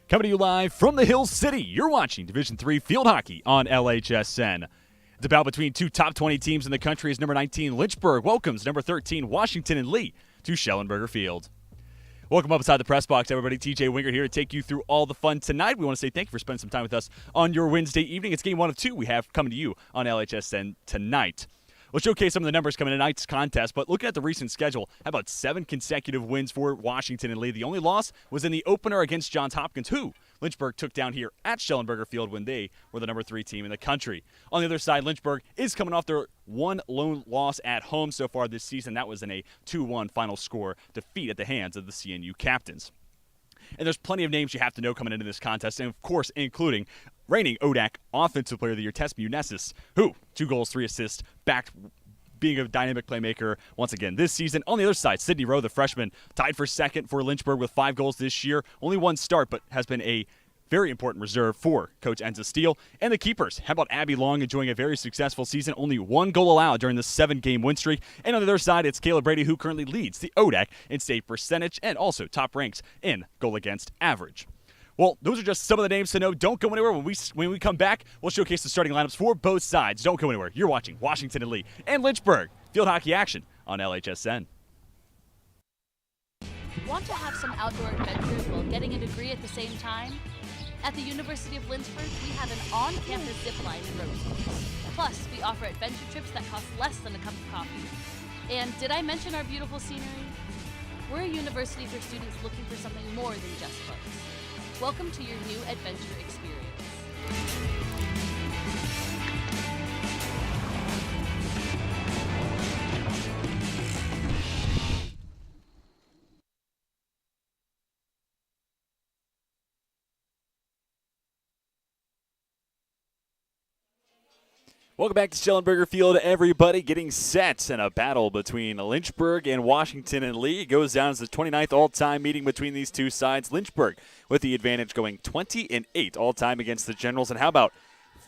Coming to you live from the Hill City, you're watching Division III field hockey on LHSN. It's a battle between two top 20 teams in the country as number 19 Lynchburg welcomes number 13 Washington and Lee to Schellenberger Field. Welcome up inside the press box, everybody. TJ Winger here to take you through all the fun tonight. We want to say thank you for spending some time with us on your Wednesday evening. It's game one of two we have coming to you on LHSN tonight. We'll showcase some of the numbers coming in tonight's contest, but looking at the recent schedule, how about 7 consecutive wins for Washington and Lee? The only loss was in the opener against Johns Hopkins, who Lynchburg took down here at Schellenberger Field when they were the number 3 team in the country. On the other side, Lynchburg is coming off their one lone loss at home so far this season. That was in a 2-1 final score defeat at the hands of the CNU Captains. And there's plenty of names you have to know coming into this contest, and of course, including reigning ODAC Offensive Player of the Year, Tess Munesis, who 2 goals, 3 assists, back being a dynamic playmaker once again this season. On the other side, Sydney Rowe, the freshman, tied for second for Lynchburg with 5 goals this year. Only 1 start, but has been a very important reserve for Coach Enza Steele. And the keepers, how about Abby Long enjoying a very successful season, only 1 goal allowed during the 7-game win streak. And on the other side, it's Kayla Brady, who currently leads the ODAC in save percentage and also top ranks in goal against average. Well, those are just some of the names to know. Don't go anywhere. When we come back, we'll showcase the starting lineups for both sides. Don't go anywhere. You're watching Washington and Lee and Lynchburg field hockey action on LHSN. Want to have some outdoor adventures while getting a degree at the same time? At the University of Lynchburg, we have an on-campus zip line and rope course. Plus, we offer adventure trips that cost less than a cup of coffee. And did I mention our beautiful scenery? We're a university for students looking for something more than just books. Welcome to your new adventure experience. Welcome back to Schellenberger Field, everybody. Getting set in a battle between Lynchburg and Washington and Lee. It goes down as the 29th all-time meeting between these two sides. Lynchburg with the advantage going 20-8 all-time against the Generals. And how about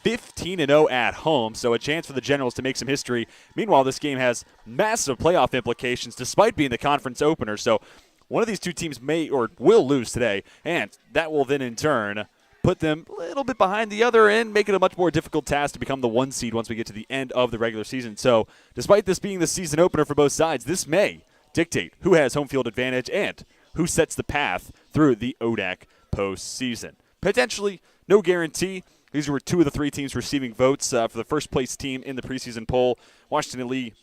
15-0 at home? So a chance for the Generals to make some history. Meanwhile, this game has massive playoff implications despite being the conference opener. So one of these two teams may or will lose today, and that will then in turn put them a little bit behind the other and make it a much more difficult task to become the 1 seed once we get to the end of the regular season. So despite this being the season opener for both sides, this may dictate who has home field advantage and who sets the path through the ODAC postseason. Potentially, no guarantee. These were 2 of the 3 teams receiving votes for the first place team in the preseason poll. Washington and Lee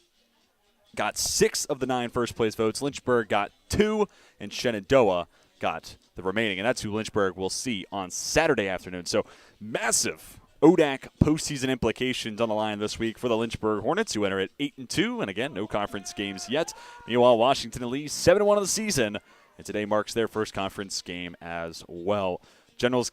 got 6 of the 9 first place votes. Lynchburg got 2, and Shenandoah got the remaining, and that's who Lynchburg will see on Saturday afternoon. So massive ODAC postseason implications on the line this week for the Lynchburg Hornets, who enter at 8-2, and again, no conference games yet. Meanwhile, Washington and Lee 7-1 of the season, and today marks their first conference game as well. Generals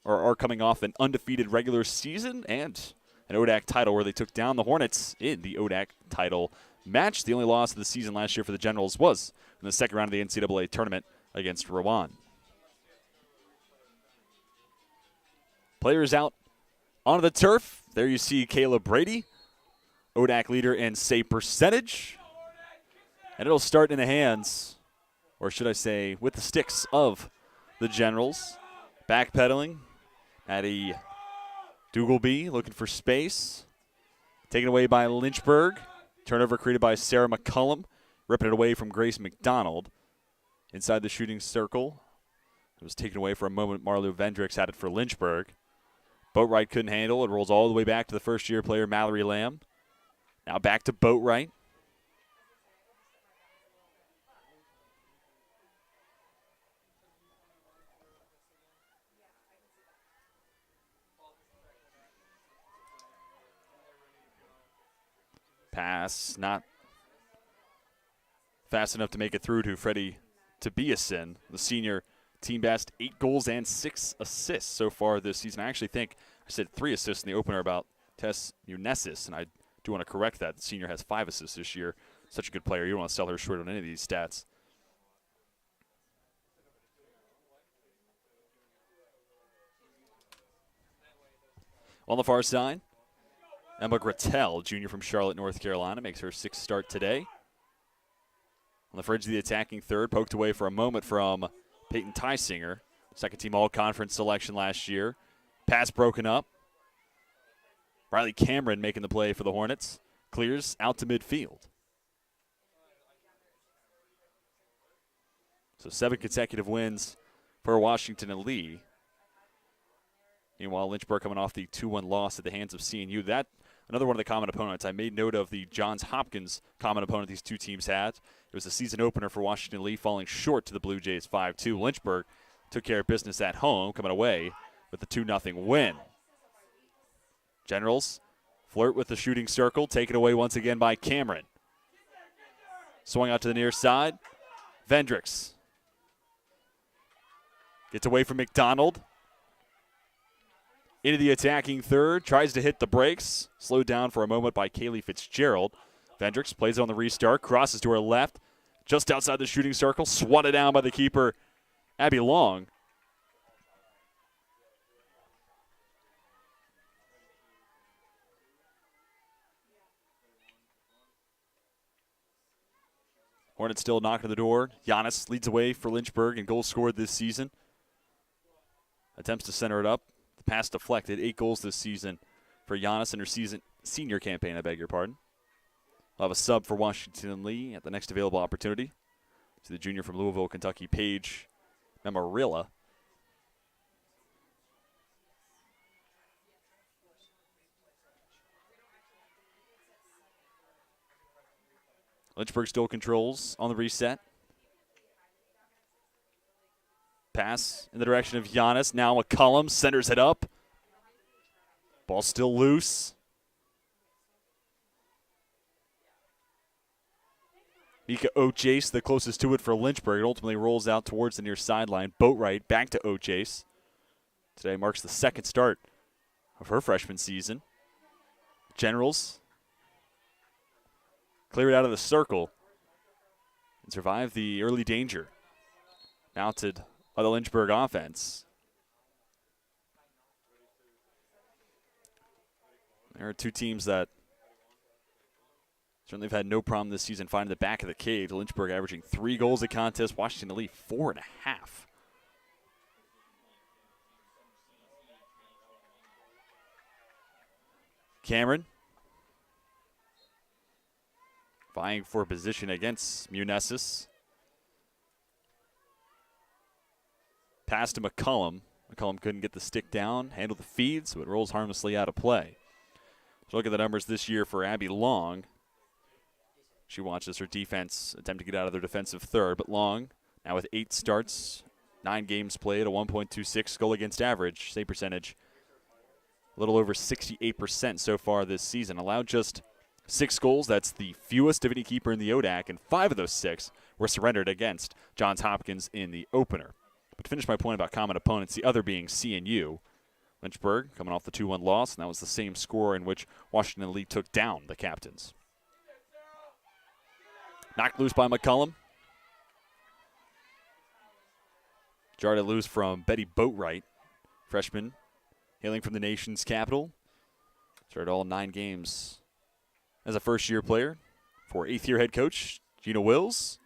are coming off an undefeated regular season and an ODAC title where they took down the Hornets in the ODAC title match. The only loss of the season last year for the Generals was in the second round of the NCAA tournament against Rowan. Players out onto the turf. There you see Kayla Brady, ODAC leader in save percentage. And it'll start in the hands, or should I say, with the sticks of the Generals. Backpedaling. Addie Dougalby looking for space. Taken away by Lynchburg. Turnover created by Sarah McCullum. Ripping it away from Grace McDonald. Inside the shooting circle. It was taken away for a moment. Marlo Vendricks had it for Lynchburg. Boatwright couldn't handle it. Rolls all the way back to the first-year player, Mallory Lamb. Now back to Boatwright. Pass not fast enough to make it through to Freddie Tobiasen, the senior. Team best, 8 goals and 6 assists so far this season. I actually think I said 3 assists in the opener about Tess Munesis, and I do want to correct that. The senior has 5 assists this year. Such a good player. You don't want to sell her short on any of these stats. On the far side, Emma Grattel, junior from Charlotte, North Carolina, makes her 6th start today. On the fringe of the attacking third, poked away for a moment from Peyton Tysinger. Second team all-conference selection last year. Pass broken up. Riley Cameron making the play for the Hornets. Clears out to midfield. So 7 consecutive wins for Washington and Lee. Meanwhile, Lynchburg coming off the 2-1 loss at the hands of CNU. That another one of the common opponents. I made note of the Johns Hopkins common opponent these two teams had. It was a season opener for Washington Lee, falling short to the Blue Jays 5-2. Lynchburg took care of business at home, coming away with the 2-0 win. Generals flirt with the shooting circle, taken away once again by Cameron. Swung out to the near side. Vendricks gets away from McDonald. Into the attacking third, tries to hit the brakes. Slowed down for a moment by Kaylee Fitzgerald. Vendricks plays it on the restart, crosses to her left, just outside the shooting circle, swatted down by the keeper, Abby Long. Hornets still knocking on the door. Giannis leads away for Lynchburg and goals scored this season. Attempts to center it up. The pass deflected. 8 goals this season for Giannis in her senior campaign, I beg your pardon. We'll have a sub for Washington and Lee at the next available opportunity. To the junior from Louisville, Kentucky, Paige Mamarilla. Lynchburg still controls on the reset. Pass in the direction of Giannis. Now McCullum centers it up. Ball still loose. Mika O'Chase, the closest to it for Lynchburg. It ultimately rolls out towards the near sideline. Boatwright back to O'Chase. Today marks the second start of her freshman season. Generals clear it out of the circle and survive the early danger mounted by the Lynchburg offense. There are two teams that certainly have had no problem this season finding the back of the cage. Lynchburg averaging 3 goals a contest. Washington Lee 4.5. Cameron vying for position against Munisis. Pass to McCullum. McCullum couldn't get the stick down, handle the feed, so it rolls harmlessly out of play. So look at the numbers this year for Abby Long. She watches her defense attempt to get out of their defensive third, but Long, now with 8 starts, 9 games played, a 1.26 goal against average, save percentage, a little over 68% so far this season. Allowed just 6 goals. That's the fewest of any keeper in the ODAC, and 5 of those 6 were surrendered against Johns Hopkins in the opener. But to finish my point about common opponents, the other being CNU. Lynchburg coming off the 2-1 loss, and that was the same score in which Washington Lee took down the Captains. Knocked loose by McCullum. Jarred it loose from Betty Boatwright, freshman, hailing from the nation's capital. Started all 9 games as a first-year player for 8th-year head coach Gina Wills.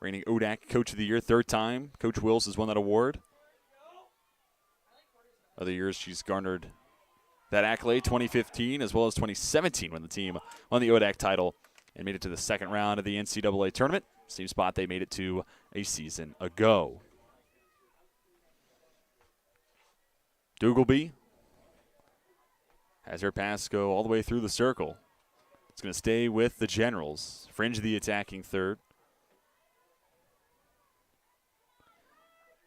Reigning ODAC Coach of the Year, 3rd time Coach Wills has won that award. Other years she's garnered that accolade, 2015 as well as 2017 when the team won the ODAC title and made it to the 2nd round of the NCAA tournament. Same spot they made it to a season ago. Dougalby has her pass go all the way through the circle. It's going to stay with the Generals. Fringe the attacking third.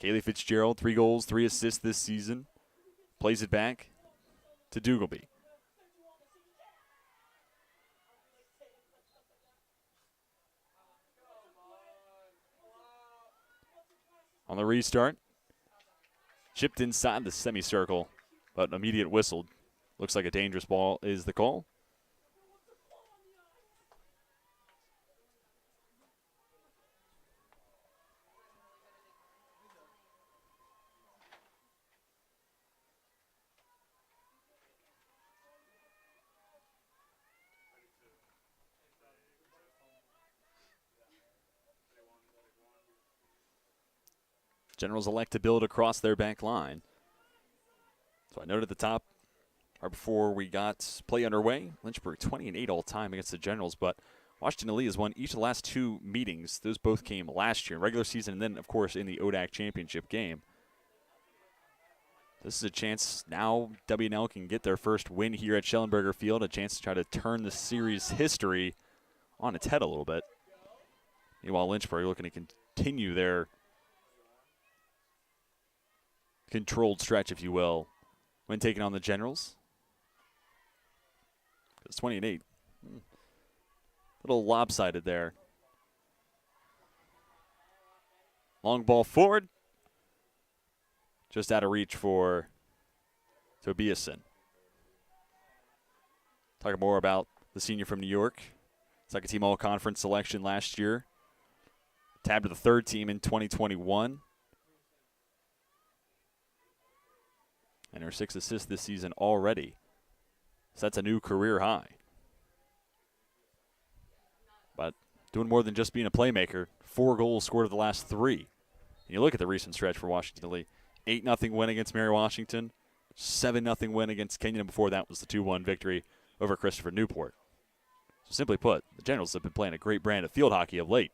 Kaylee Fitzgerald, 3 goals, 3 assists this season. Plays it back to Dougalby. On the restart, chipped inside the semicircle, but an immediate whistle. Looks like a dangerous ball is the call. Generals elect to build across their back line. So I noted at the top, right before we got play underway, Lynchburg 20-8 all time against the Generals, but Washington Lee has won each of the last 2 meetings. Those both came last year in regular season and then, of course, in the ODAC championship game. This is a chance now W&L can get their first win here at Schellenberger Field, a chance to try to turn the series history on its head a little bit. Meanwhile, Lynchburg looking to continue their controlled stretch, if you will, when taking on the Generals. It's 20-8. A little lopsided there. Long ball forward. Just out of reach for Tobiasen. Talking more about the senior from New York. Second team all-conference selection last year. Tabbed to the third team in 2021. And her 6 assists this season already. So that's a new career high. But doing more than just being a playmaker. 4 goals scored of the last 3. And you look at the recent stretch for Washington Lee. 8-0 win against Mary Washington. 7-0 win against Kenyon. And before that was the 2-1 victory over Christopher Newport. So simply put, the Generals have been playing a great brand of field hockey of late.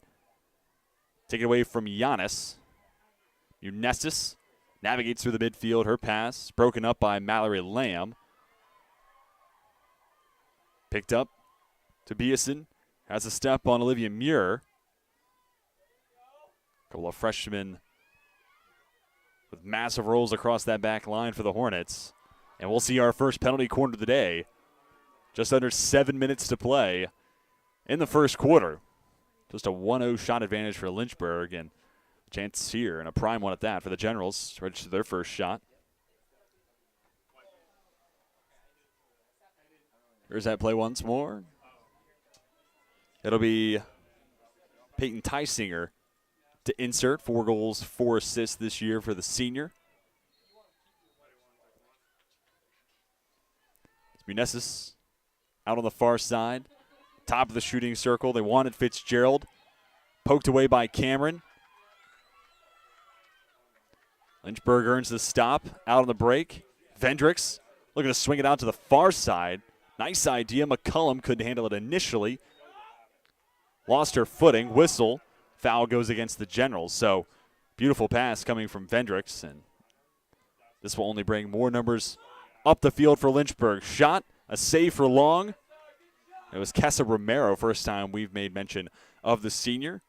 Take it away from Giannis. Unesis navigates through the midfield. Her pass broken up by Mallory Lamb. Picked up. Tobiasen has a step on Olivia Muir. A couple of freshmen with massive rolls across that back line for the Hornets. And we'll see our first penalty corner of the day. Just under 7 minutes to play in the first quarter. Just a 1-0 shot advantage for Lynchburg, and a chance here, and a prime one at that for the Generals to register their first shot. Here's that play once more. It'll be Peyton Tysinger to insert. 4 goals, 4 assists this year for the senior. Munesis out on the far side. Top of the shooting circle. They wanted Fitzgerald. Poked away by Cameron. Lynchburg earns the stop. Out on the break. Vendricks looking to swing it out to the far side. Nice idea. McCullum couldn't handle it initially. Lost her footing. Whistle. Foul goes against the Generals. So beautiful pass coming from Vendricks. And this will only bring more numbers up the field for Lynchburg. Shot. A save for Long. It was Kessa Romero, first time we've made mention of the senior.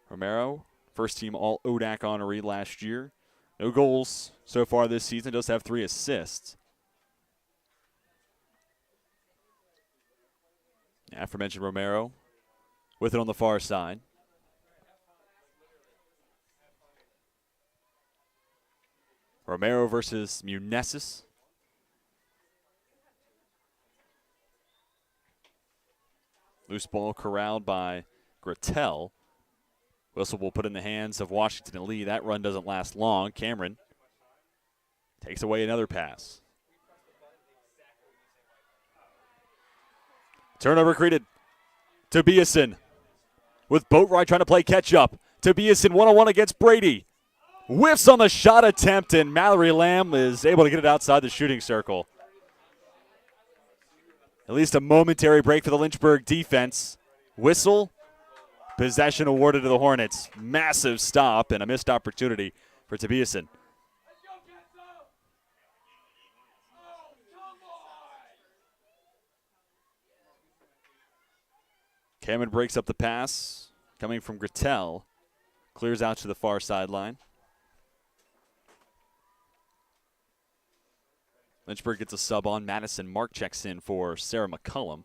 Romero, first team All-ODAC honoree last year. No goals so far this season, does have 3 assists. Aforementioned Romero with it on the far side. Romero versus Munesis. Loose ball corralled by Grattel. Whistle will put in the hands of Washington and Lee. That run doesn't last long. Cameron takes away another pass. Turnover created. Tobiasen with Boatwright trying to play catch up. Tobiasen 1-on-1 against Brady. Whiffs on the shot attempt, and Mallory Lamb is able to get it outside the shooting circle. At least a momentary break for the Lynchburg defense. Whistle. Possession awarded to the Hornets. Massive stop and a missed opportunity for Tobiasen. Cameron breaks up the pass. Coming from Grattel. Clears out to the far sideline. Lynchburg gets a sub on. Madison Mark checks in for Sarah McCullum.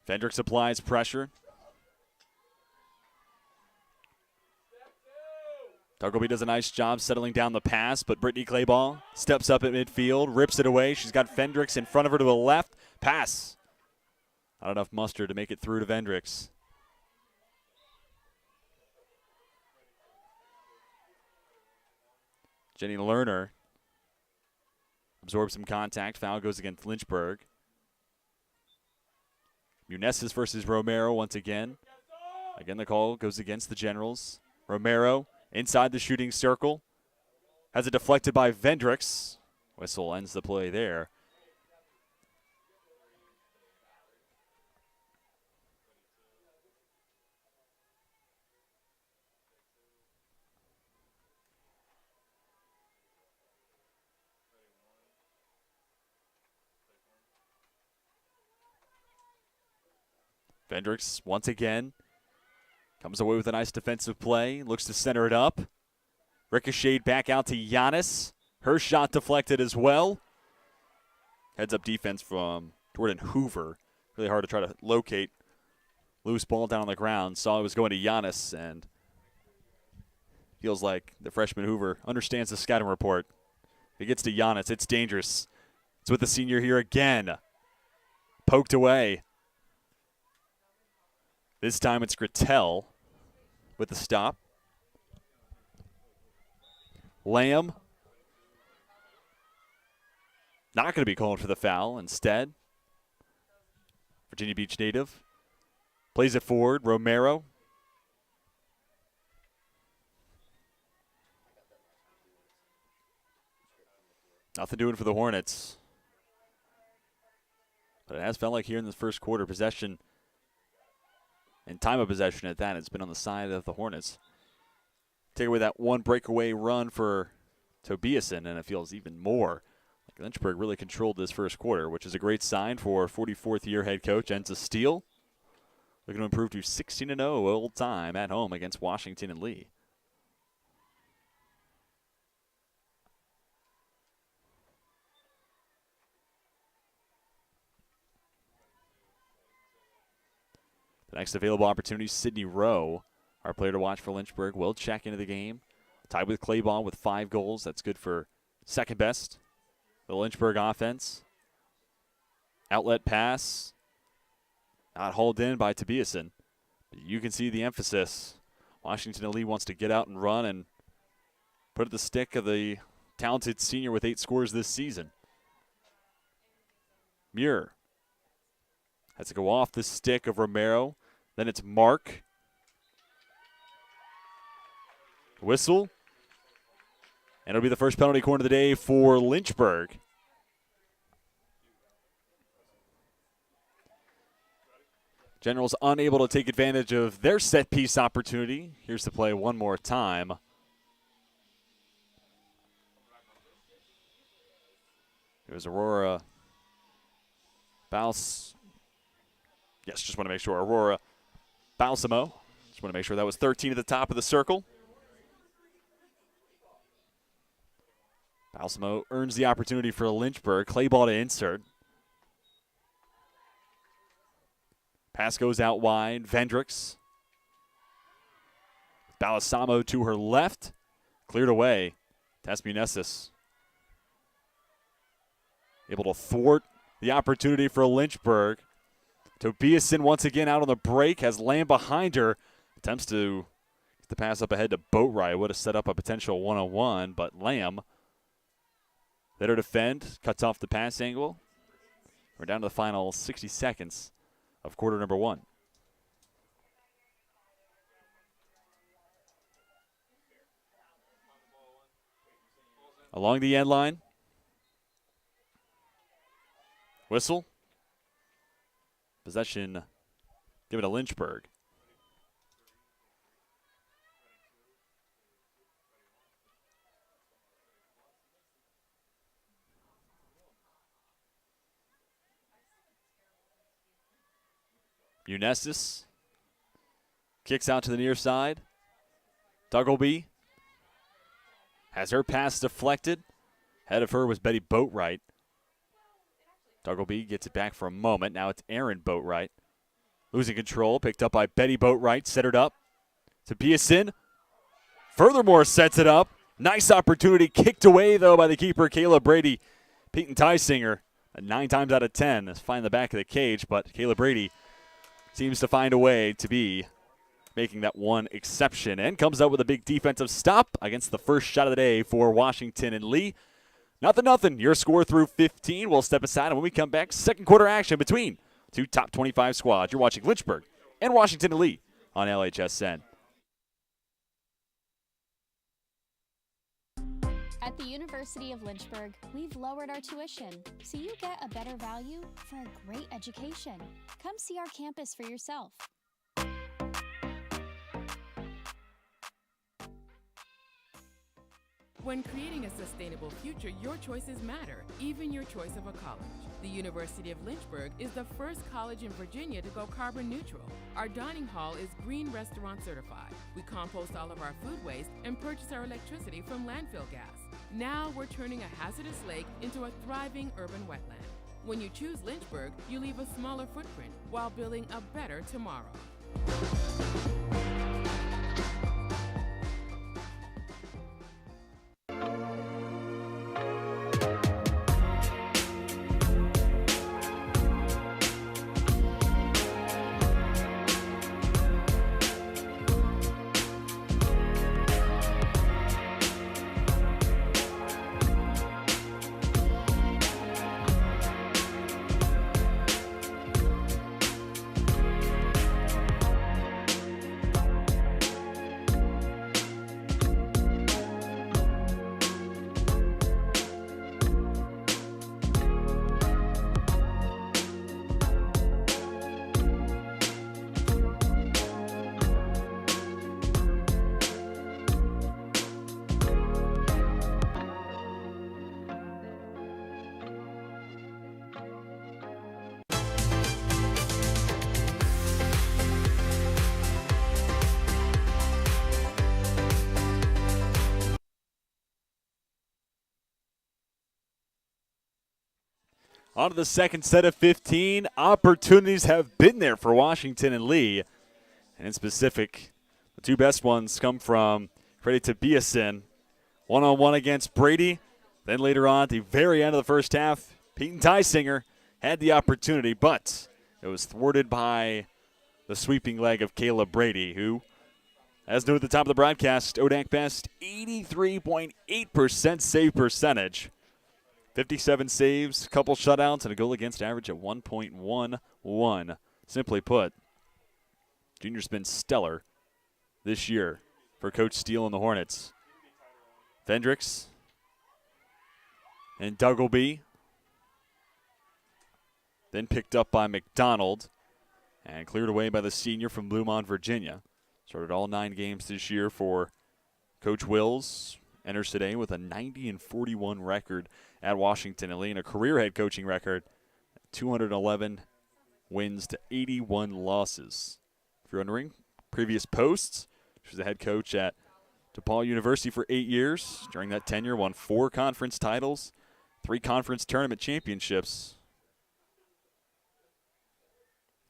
Vendricks applies pressure. Tuggleby does a nice job settling down the pass, but Brittany Clayball steps up at midfield, rips it away. She's got Vendricks in front of her to the left. Pass. Not enough muster to make it through to Vendricks. Jenny Lerner absorbs some contact. Foul goes against Lynchburg. Munices versus Romero once again. Again, the call goes against the Generals. Romero inside the shooting circle. Has it deflected by Vendricks. Whistle ends the play there. Vendricks once again comes away with a nice defensive play. Looks to center it up. Ricocheted back out to Giannis. Her shot deflected as well. Heads up defense from Jordan Hoover. Really hard to try to locate. Loose ball down on the ground. Saw it was going to Giannis, and feels like the freshman Hoover understands the scouting report. If it gets to Giannis, it's dangerous. It's with the senior here again. Poked away. This time it's Grattel with the stop. Lamb not going to be called for the foul. Instead, Virginia Beach native plays it forward. Romero. Nothing doing for the Hornets. But it has felt like here in this first quarter, possession and time of possession at that, it's been on the side of the Hornets. Take away that one breakaway run for Tobiasen, and it feels even more like Lynchburg really controlled this first quarter, which is a great sign for 44th-year head coach Enza Steele. Looking to improve to 16-0 old time at home against Washington and Lee. The next available opportunity, Sydney Rowe, our player to watch for Lynchburg, will check into the game. Tied with Claiborne with 5 goals. That's good for second best. The Lynchburg offense. Outlet pass. Not hauled in by Tobiasen. But you can see the emphasis. Washington and Lee wants to get out and run and put at the stick of the talented senior with 8 scores this season. Muir has to go off the stick of Romero. Then it's Mark. Whistle. And it'll be the first penalty corner of the day for Lynchburg. Generals unable to take advantage of their set piece opportunity. Here's the play one more time. It was Aurora Baus. Yes, just want to make sure. Aurora Balsamo. Just want to make sure that was 13 at the top of the circle. Balsamo earns the opportunity for Lynchburg. Clay ball to insert. Pass goes out wide. Vendricks. Balsamo to her left. Cleared away. Tasmunesis able to thwart the opportunity for Lynchburg. Tobiasen once again out on the break, has Lamb behind her. Attempts to get the pass up ahead to Boatwright. Would have set up a potential one-on-one, but Lamb let her defend, cuts off the pass angle. We're down to the final 60 seconds of quarter number 1. Along the end line. Whistle. Possession given to Lynchburg. Unesis kicks out to the near side. Duggleby has her pass deflected. Ahead of her was Betty Boatwright. Duggleby gets it back for a moment. Now it's Aaron Boatwright. Losing control, picked up by Betty Boatwright, set it up. Tobiasen furthermore sets it up. Nice opportunity, kicked away though by the keeper, Kayla Brady. Peyton Tysinger, 9 times out of 10, is finding the back of the cage, but Kayla Brady seems to find a way to be making that one exception and comes up with a big defensive stop against the first shot of the day for Washington and Lee. 0-0, your score through 15. We'll step aside, and when we come back, second quarter action between Two top 25 squads. You're watching Lynchburg and Washington Elite on LHSN. At the University of Lynchburg, we've lowered our tuition, so you get a better value for a great education. Come see our campus for yourself. When creating a sustainable future, your choices matter, even your choice of a college. The University of Lynchburg is the first college in Virginia to go carbon neutral. Our dining hall is Green Restaurant certified. We compost all of our food waste and purchase our electricity from landfill gas. Now we're turning a hazardous lake into a thriving urban wetland. When you choose Lynchburg, you leave a smaller footprint while building a better tomorrow. On to the second set of 15. Opportunities have been there for Washington and Lee. And in specific, the two best ones come from Freddie Tobiasen. One-on-one against Brady. Then later on, at the very end of the first half, Peyton Tysinger had the opportunity, but it was thwarted by the sweeping leg of Caleb Brady, who, as noted at the top of the broadcast, ODAC best 83.8% save percentage. 57 saves, a couple shutouts, and a goal against average at 1.11. Simply put, junior's been stellar this year for Coach Steele and the Hornets. Vendricks and Duggleby, then picked up by McDonald and cleared away by the senior from Bluemont, Virginia. Started all 9 games this year for Coach Wills. Enters today with a 90-41 record at Washington and Lee, and a career head coaching record, 211 wins to 81 losses. If you're wondering, previous posts, she was a head coach at DePaul University for 8 years. During that tenure, won 4 conference titles, 3 conference tournament championships.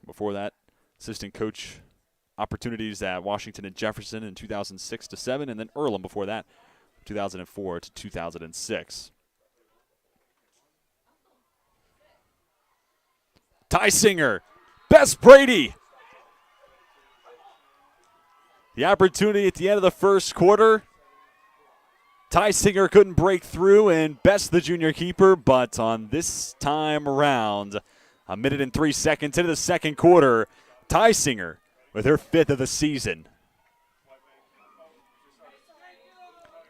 Before that, assistant coach opportunities at Washington and Jefferson in 2006-07, and then Earlham before that, 2004 to 2006. Tysinger, Best Brady. The opportunity at the end of the first quarter. Tysinger couldn't break through and best the junior keeper, but on this time around, a minute and 3 seconds into the second quarter, Tysinger with her 5th of the season.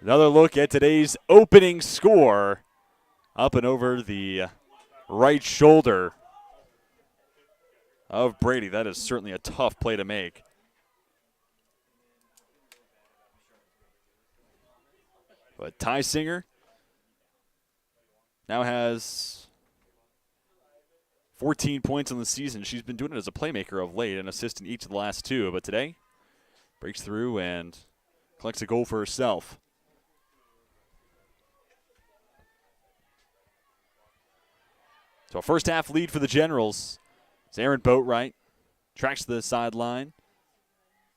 Another look at today's opening score. Up and over the right shoulder of Brady. That is certainly a tough play to make. But Tysinger now has 14 points on the season. She's been doing it as a playmaker of late, an assist in each of the last 2. But today, breaks through and collects a goal for herself. So a first half lead for the Generals. It's Aaron Boatwright. Tracks to the sideline.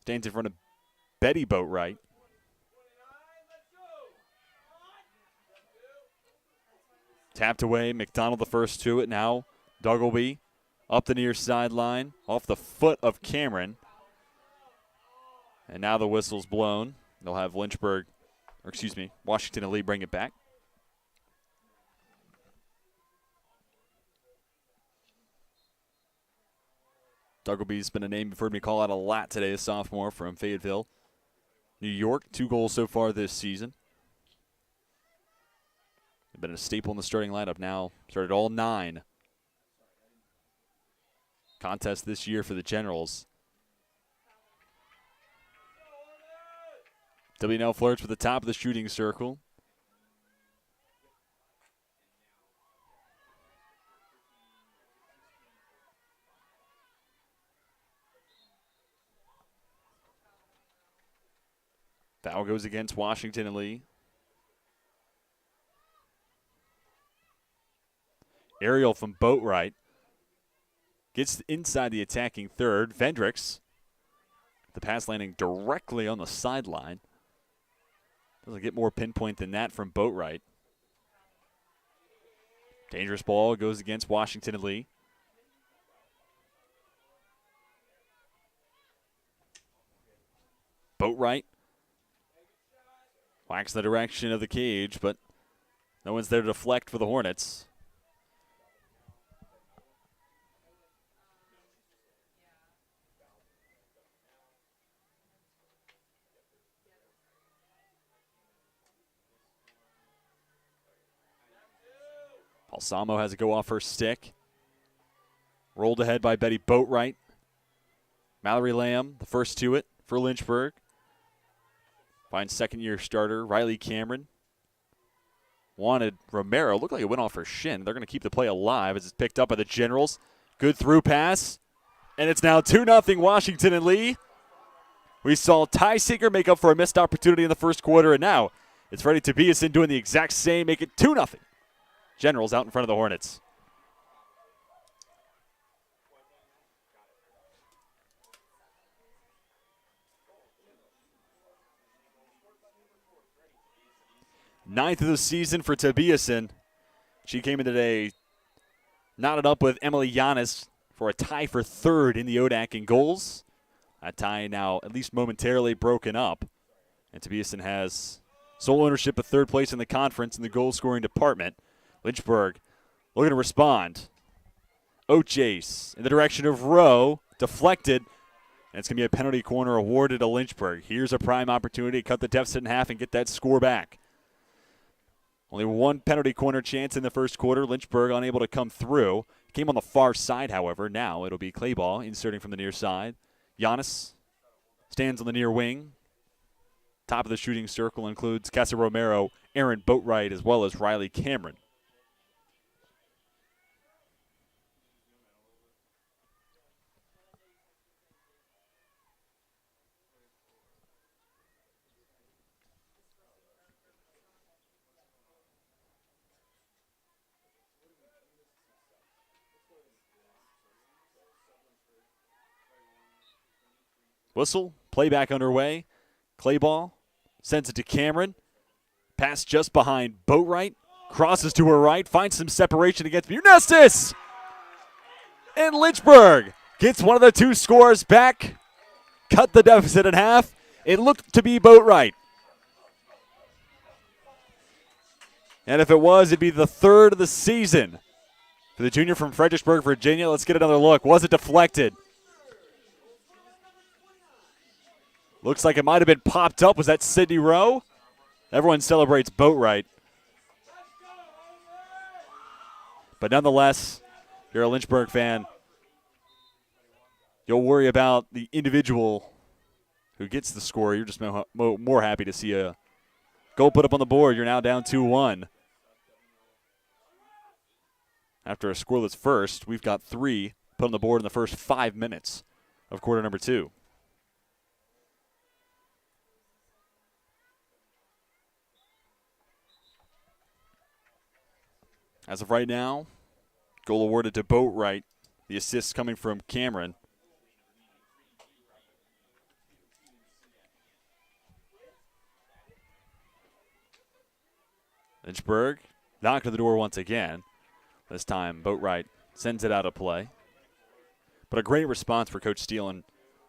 Stands in front of Betty Boatwright. Tapped away. McDonald the first to it. Now Duggleby up the near sideline. Off the foot of Cameron. And now the whistle's blown. They'll have Washington and Lee bring it back. Duggleby's been a name you've heard me call out a lot today, a sophomore from Fayetteville, New York. 2 goals so far this season. They've been a staple in the starting lineup now. Started all 9 contests this year for the Generals. W now flirts with the top of the shooting circle. Foul goes against Washington and Lee. Aerial from Boatwright. Gets inside the attacking third. Vendricks. The pass landing directly on the sideline. Doesn't get more pinpoint than that from Boatwright. Dangerous ball goes against Washington and Lee. Boatwright whacks the direction of the cage, but no one's there to deflect for the Hornets. Balsamo has a go off her stick. Rolled ahead by Betty Boatwright. Mallory Lamb, the first to it for Lynchburg. Finds second-year starter Riley Cameron. Wanted Romero. Looked like it went off her shin. They're going to keep the play alive as it's picked up by the Generals. Good through pass. And it's now 2-0 Washington and Lee. We saw Ty Seeger make up for a missed opportunity in the first quarter, and now it's Freddie Tobiasen doing the exact same, make it 2-0. Generals out in front of the Hornets. Ninth of the season for Tobiasen. She came in today knotted up with Emily Giannis for a tie for third in the ODAC in goals. That tie now at least momentarily broken up. And Tobiasen has sole ownership of third place in the conference in the goal-scoring department. Lynchburg looking to respond. O'Chase in the direction of Rowe. Deflected. And it's going to be a penalty corner awarded to Lynchburg. Here's a prime opportunity to cut the deficit in half and get that score back. Only one penalty corner chance in the first quarter. Lynchburg unable to come through. Came on the far side, however. Now it'll be Clayball inserting from the near side. Giannis stands on the near wing. Top of the shooting circle includes Casa Romero, Aaron Boatwright, as well as Riley Cameron. Whistle, playback underway. Clayball sends it to Cameron. Pass just behind Boatwright. Crosses to her right, finds some separation against Munestis. And Lynchburg gets one of the 2 scores back. Cut the deficit in half. It looked to be Boatwright. And if it was, it'd be the 3rd of the season for the junior from Fredericksburg, Virginia. Let's get another look. Was it deflected? Looks like it might have been popped up. Was that Sydney Rowe? Everyone celebrates Boatwright. But nonetheless, if you're a Lynchburg fan, you'll worry about the individual who gets the score. You're just more happy to see a goal put up on the board. You're now down 2-1. After a scoreless first, we've got 3 put on the board in the first 5 minutes of quarter number 2. As of right now, goal awarded to Boatwright. The assist coming from Cameron. Lynchburg knocked to the door once again. This time, Boatwright sends it out of play. But a great response for Coach Steele and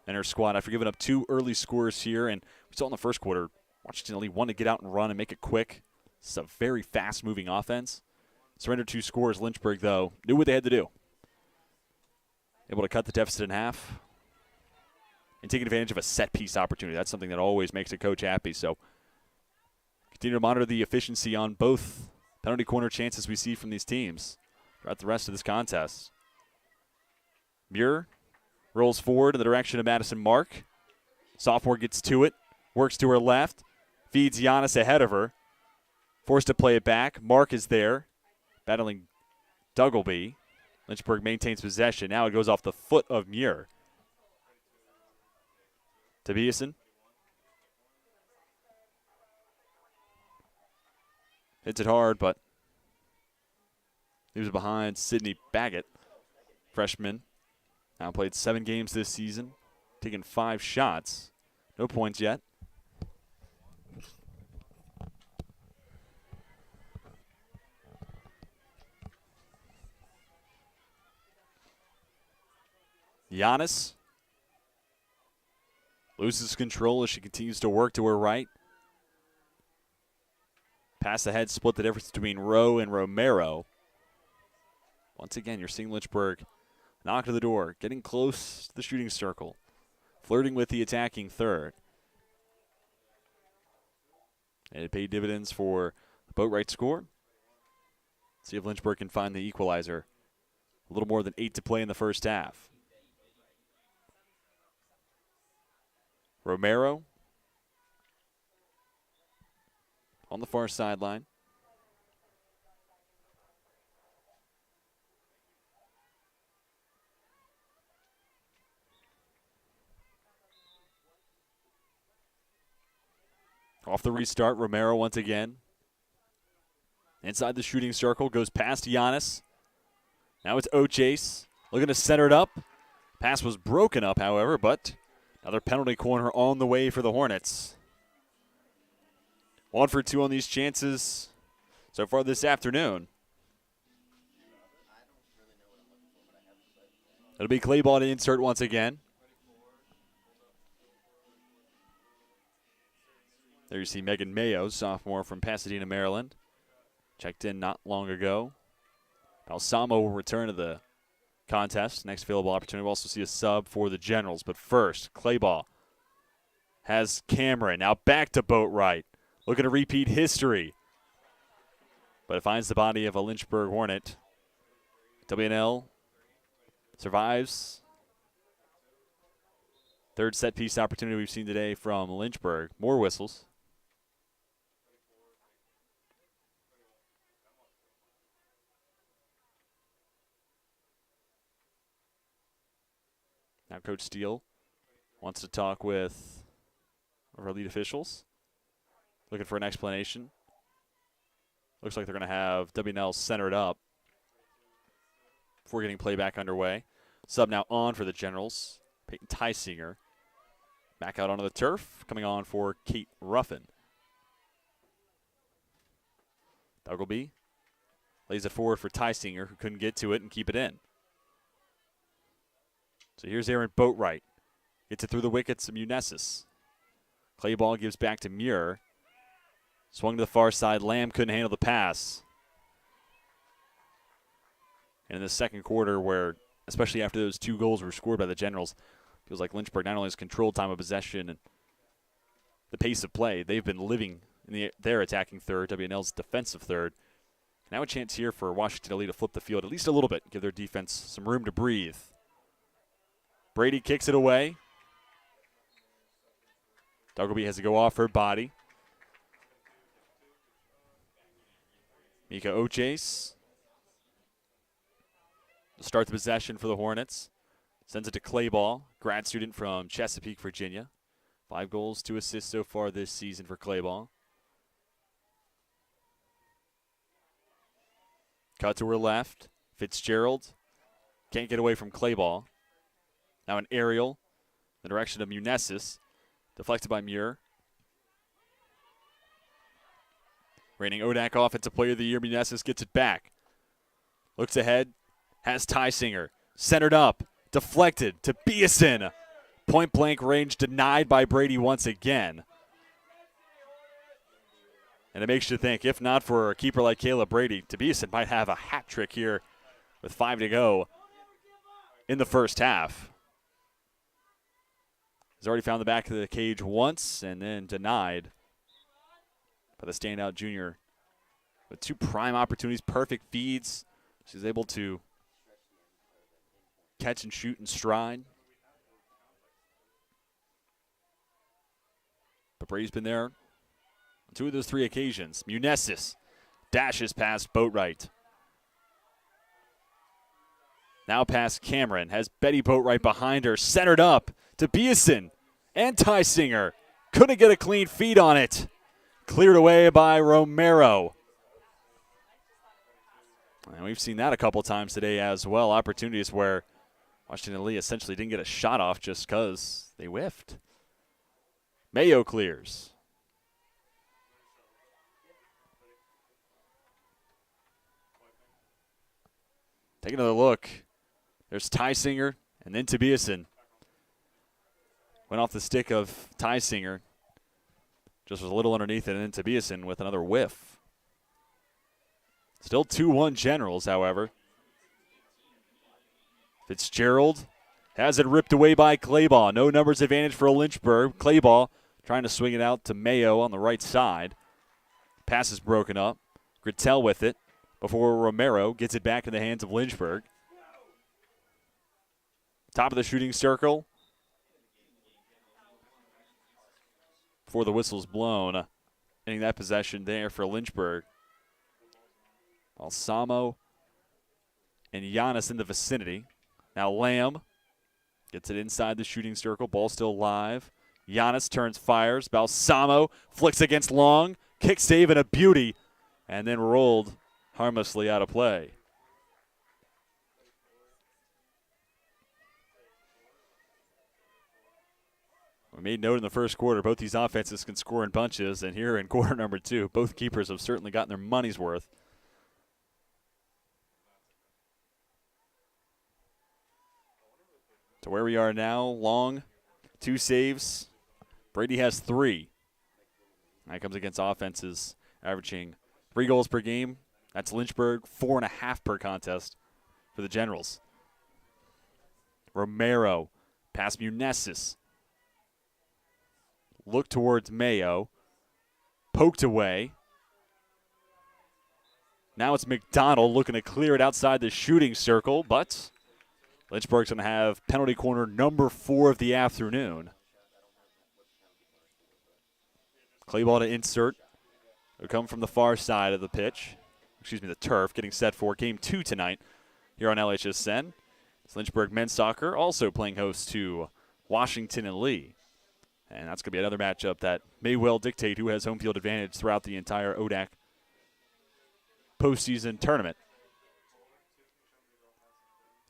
her squad after giving up 2 early scores here. And we saw in the first quarter, Washington only wanted to get out and run and make it quick. It's a very fast-moving offense. Surrendered 2 scores. Lynchburg, though, knew what they had to do. able to cut the deficit in half and taking advantage of a set-piece opportunity. That's something that always makes a coach happy. So continue to monitor the efficiency on both penalty corner chances we see from these teams throughout the rest of this contest. Muir rolls forward in the direction of Madison Mark. Sophomore gets to it, works to her left, feeds Giannis ahead of her. Forced to play it back. Mark is there, battling Duggleby. Lynchburg maintains possession. Now it goes off the foot of Muir. Tobiasen. Hits it hard, but he was behind Sydney Baggett, freshman. Now played 7 games this season, taken 5 shots. No points yet. Giannis loses control as she continues to work to her right. Pass ahead, split the difference between Rowe and Romero. Once again, you're seeing Lynchburg knock to the door, getting close to the shooting circle, flirting with the attacking third. And it paid dividends for the Boatwright score. See if Lynchburg can find the equalizer. A little more than 8 to play in the first half. Romero on the far sideline. Off the restart, Romero once again. Inside the shooting circle, goes past Giannis. Now it's Ochase looking to center it up. Pass was broken up, however, but another penalty corner on the way for the Hornets. 1 for 2 on these chances so far this afternoon. It'll be Clayball to insert once again. There you see Megan Mayo, sophomore from Pasadena, Maryland. Checked in not long ago. Balsamo will return to the contest. Next available opportunity. We'll also see a sub for the Generals. But first, Clayball has Cameron. Now back to Boatwright. Looking to repeat history. But it finds the body of a Lynchburg Hornet. WNL survives. Third set piece opportunity we've seen today from Lynchburg. More whistles. Now Coach Steele wants to talk with our lead officials. Looking for an explanation. Looks like they're going to have WNL centered up before getting play back underway. Sub now on for the Generals. Peyton Tysinger back out onto the turf. Coming on for Kate Ruffin. Duggleby lays it forward for Tysinger, who couldn't get to it and keep it in. So here's Aaron Boatwright. Gets it through the wickets of Munesis. Clayball gives back to Muir. Swung to the far side. Lamb couldn't handle the pass. And in the second quarter, where, especially after those 2 goals were scored by the Generals, feels like Lynchburg not only has controlled time of possession and the pace of play, they've been living in their attacking third, WNL's defensive third. Now a chance here for Washington LE to flip the field at least a little bit, give their defense some room to breathe. Brady kicks it away. Duggleby has to go off her body. Mika Ochase to start the possession for the Hornets. Sends it to Clayball, grad student from Chesapeake, Virginia. 5 goals, 2 assists so far this season for Clayball. Cut to her left. Fitzgerald can't get away from Clayball. Now an aerial in the direction of Munesis. Deflected by Muir. Reigning ODAC Offensive Player of the Year, Munesis gets it back. Looks ahead, has Tysinger. Centered up, deflected to Beeson. Point blank range denied by Brady once again. And it makes you think, if not for a keeper like Kayla Brady, Beeson might have a hat trick here with 5 to go in the first half. He's already found the back of the cage once and then denied by the standout junior. With 2 prime opportunities, perfect feeds. She's able to catch and shoot in stride. But Brady's been there on 2 of those 3 occasions. Munesis dashes past Boatwright. Now past Cameron. Has Betty Boatwright behind her. Centered up to Beeson and Tysinger. Couldn't get a clean feed on it. Cleared away by Romero. And we've seen that a couple times today as well. Opportunities where Washington Lee essentially didn't get a shot off just because they whiffed. Mayo clears. Take another look. There's Tysinger and then Tobiasen. Went off the stick of Tysinger. Just was a little underneath it, and then Tobiasen with another whiff. Still 2-1 Generals, however. Fitzgerald has it ripped away by Claybaugh. No numbers advantage for Lynchburg. Claybaugh trying to swing it out to Mayo on the right side. Pass is broken up. Grittel with it before Romero gets it back in the hands of Lynchburg. Top of the shooting circle. Before the whistle's blown. Getting that possession there for Lynchburg. Balsamo and Giannis in the vicinity. Now Lamb gets it inside the shooting circle. Ball still live. Giannis turns, fires. Balsamo flicks against Long. Kick save and a beauty. And then rolled harmlessly out of play. We made note in the first quarter, both these offenses can score in bunches, and here in quarter number 2, both keepers have certainly gotten their money's worth. To where we are now, Long, 2 saves. Brady has 3. That comes against offenses averaging 3 goals per game. That's Lynchburg, 4.5 per contest for the Generals. Romero, past Munesis. Look towards Mayo. Poked away. Now it's McDonald looking to clear it outside the shooting circle, but Lynchburg's going to have penalty corner number 4 of the afternoon. Clayball to insert. It'll come from the far side of the pitch. The turf, getting set for game 2 tonight here on LHSN. It's Lynchburg men's soccer also playing host to Washington and Lee. And that's going to be another matchup that may well dictate who has home field advantage throughout the entire ODAC postseason tournament.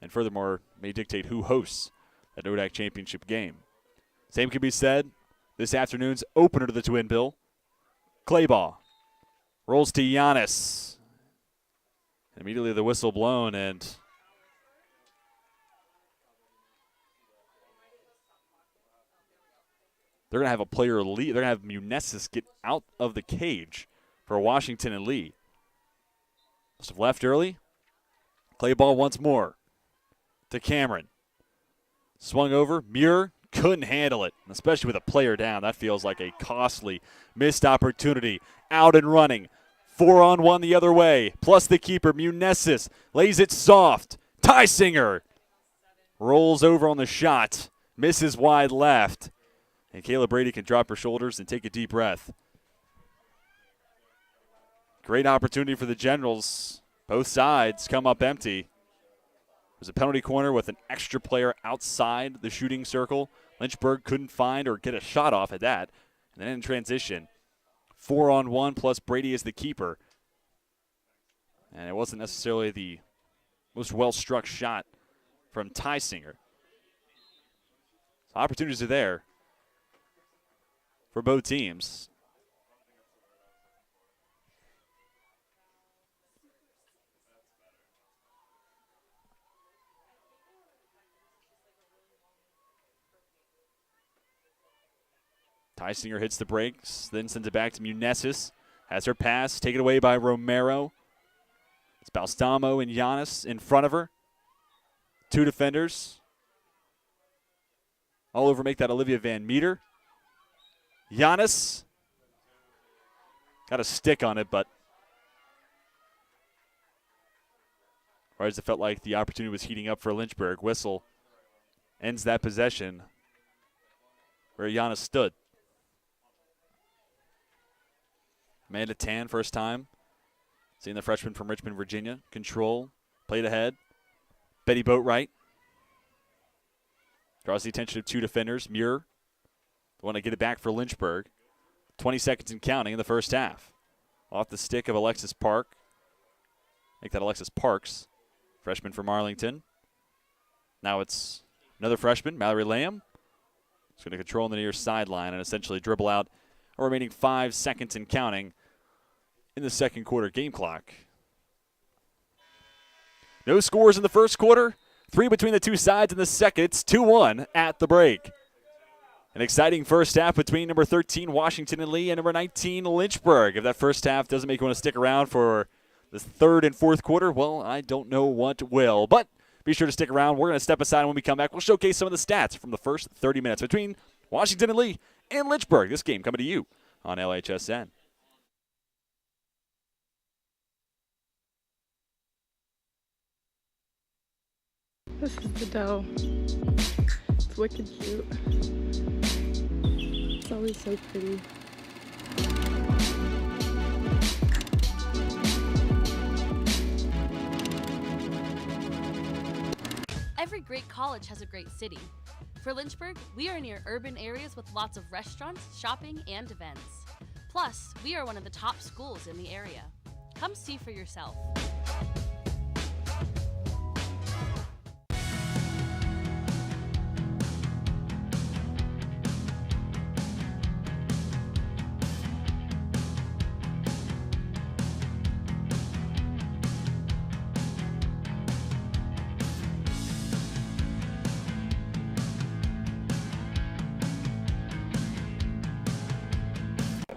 And furthermore, may dictate who hosts that ODAC championship game. Same can be said this afternoon's opener to the Twin Bill. Claybaugh rolls to Giannis. And immediately the whistle blown, and they're going to have a player leave. They're going to have Munesis get out of the cage for Washington and Lee. Must have left early. Clayball once more to Cameron. Swung over. Muir couldn't handle it, especially with a player down. That feels like a costly missed opportunity. Out and running. 4-on-1 the other way. Plus the keeper, Munesis, lays it soft. Tysinger rolls over on the shot. Misses wide left. And Kayla Brady can drop her shoulders and take a deep breath. Great opportunity for the Generals. Both sides come up empty. There's a penalty corner with an extra player outside the shooting circle. Lynchburg couldn't find or get a shot off at that. And then in transition, 4-on-1 plus Brady is the keeper. And it wasn't necessarily the most well-struck shot from Tysinger. So opportunities are there for both teams. Tysinger hits the brakes, then sends it back to Munesis. Has her pass taken away by Romero. It's Balsamo and Giannis in front of her. Two defenders. All over make that Olivia Van Meter. Giannis. Got a stick on it, but whereas it felt like the opportunity was heating up for Lynchburg. Whistle ends that possession where Giannis stood. Amanda Tan, first time. Seeing the freshman from Richmond, Virginia. Control. Played ahead. Betty Boatwright. Draws the attention of two defenders. Muir. The one to get it back for Lynchburg. 20 seconds and counting in the first half. Off the stick of Alexis Park. Make that Alexis Parks. Freshman from Arlington. Now it's another freshman, Mallory Lamb. She's going to control on the near sideline and essentially dribble out a remaining 5 seconds and counting in the second quarter game clock. No scores in the first quarter. 3 between the two sides in the second. It's 2-1 at the break. An exciting first half between number 13 Washington and Lee and number 19 Lynchburg. If that first half doesn't make you want to stick around for the third and fourth quarter, well, I don't know what will. But be sure to stick around. We're going to step aside when we come back. We'll showcase some of the stats from the first 30 minutes between Washington and Lee and Lynchburg. This game coming to you on LHSN. This is the dough. It's wicked cute. It's always so pretty. Every great college has a great city. For Lynchburg, we are near urban areas with lots of restaurants, shopping, and events. Plus, we are one of the top schools in the area. Come see for yourself.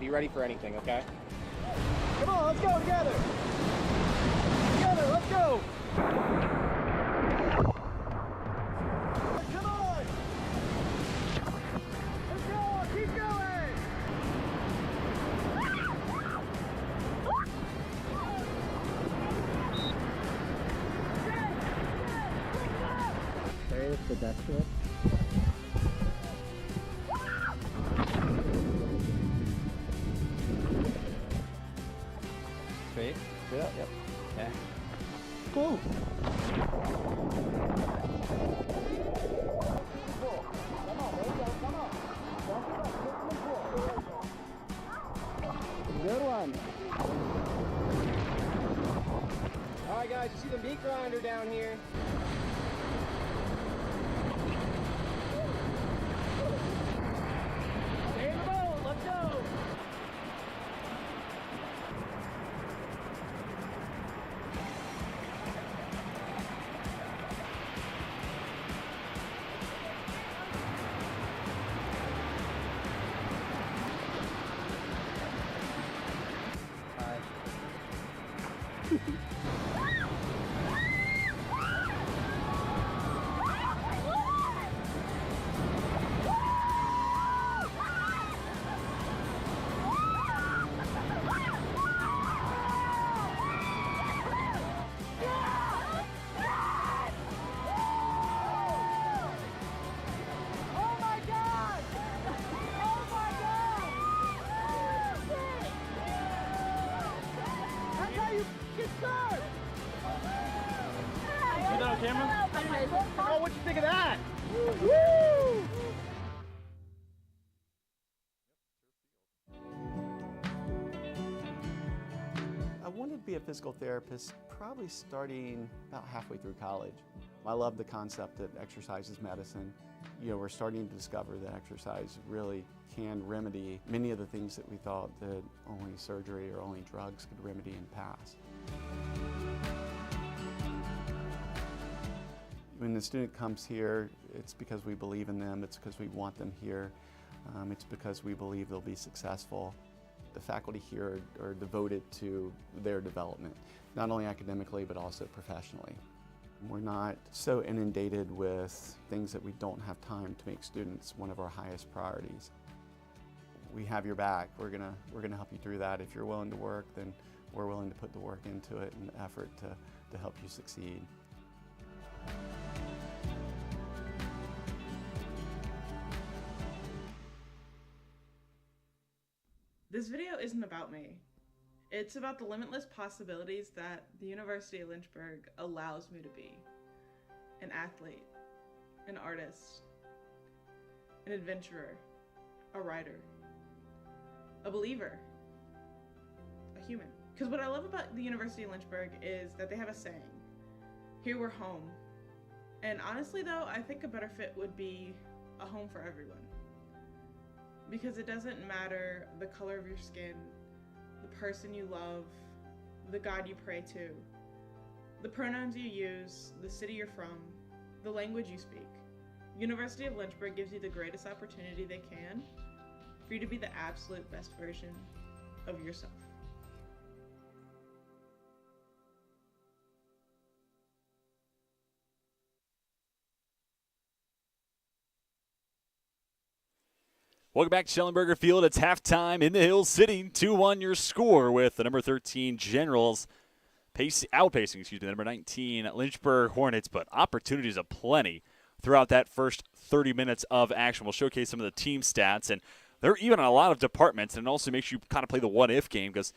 Be ready for anything, okay? Come on, let's go together! Together, let's go! Come on! Let's go! Keep going! There is the desk to it. Straight? Straight up, yep. Okay. Cool. Good one. All right, guys, you see the meat grinder down here? Stay in the boat, let's go. Camera? Oh, what'd you think of that? Woo! I wanted to be a physical therapist probably starting about halfway through college. I love the concept that exercise is medicine. You know, we're starting to discover that exercise really can remedy many of the things that we thought that only surgery or only drugs could remedy in the past. When the student comes here, it's because we believe in them, it's because we want them here, it's because we believe they'll be successful. The faculty here are devoted to their development, not only academically but also professionally. We're not so inundated with things that we don't have time to make students one of our highest priorities. We have your back. We're gonna help you through that. If you're willing to work, then we're willing to put the work into it and the effort to help you succeed. This video isn't about me. It's about the limitless possibilities that the University of Lynchburg allows me to be. An athlete, an artist, an adventurer, a writer, a believer, a human. Because what I love about the University of Lynchburg is that they have a saying, here we're home. And honestly though, I think a better fit would be a home for everyone. Because it doesn't matter the color of your skin, the person you love, the God you pray to, the pronouns you use, the city you're from, the language you speak. University of Lynchburg gives you the greatest opportunity they can for you to be the absolute best version of yourself. Welcome back to Schellenberger Field. It's halftime in the Hill City. 2-1 your score with the number 13 Generals outpacing the number 19 Lynchburg Hornets, but opportunities aplenty throughout that first 30 minutes of action. We'll showcase some of the team stats, and they're even in a lot of departments, and it also makes you kind of play the what-if game because,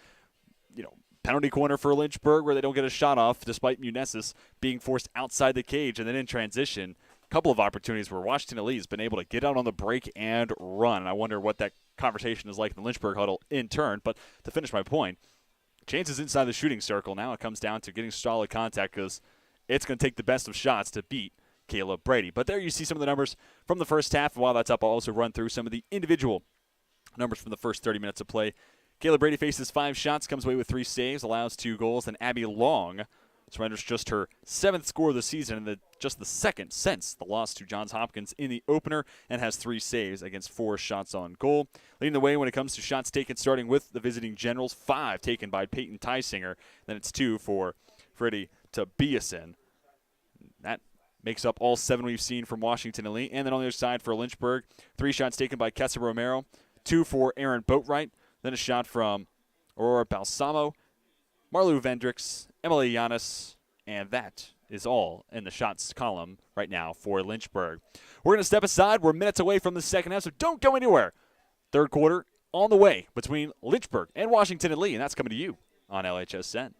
you know, penalty corner for Lynchburg where they don't get a shot off despite Munesis being forced outside the cage, and then in transition, couple of opportunities where Washington Lee has been able to get out on the break and run. And I wonder what that conversation is like in the Lynchburg huddle in turn. But to finish my point, chances inside the shooting circle. Now it comes down to getting solid contact because it's going to take the best of shots to beat Caleb Brady. But there you see some of the numbers from the first half. And while that's up, I'll also run through some of the individual numbers from the first 30 minutes of play. Caleb Brady faces 5 shots, comes away with 3 saves, allows 2 goals. And Abby Long surrenders just her 7th score of the season and just the 2nd since the loss to Johns Hopkins in the opener, and has 3 saves against 4 shots on goal. Leading the way when it comes to shots taken, starting with the visiting Generals, 5 taken by Peyton Tysinger. Then it's 2 for Freddie Tobiasen. That makes up all 7 we've seen from Washington Elite. And then on the other side for Lynchburg, 3 shots taken by Kessa Romero, 2 for Aaron Boatwright, then a shot from Aurora Balsamo, Marlu Vendricks, Emily Yanis, and that is all in the shots column right now for Lynchburg. We're going to step aside. We're minutes away from the second half, so don't go anywhere. Third quarter on the way between Lynchburg and Washington and Lee, and that's coming to you on LHSN.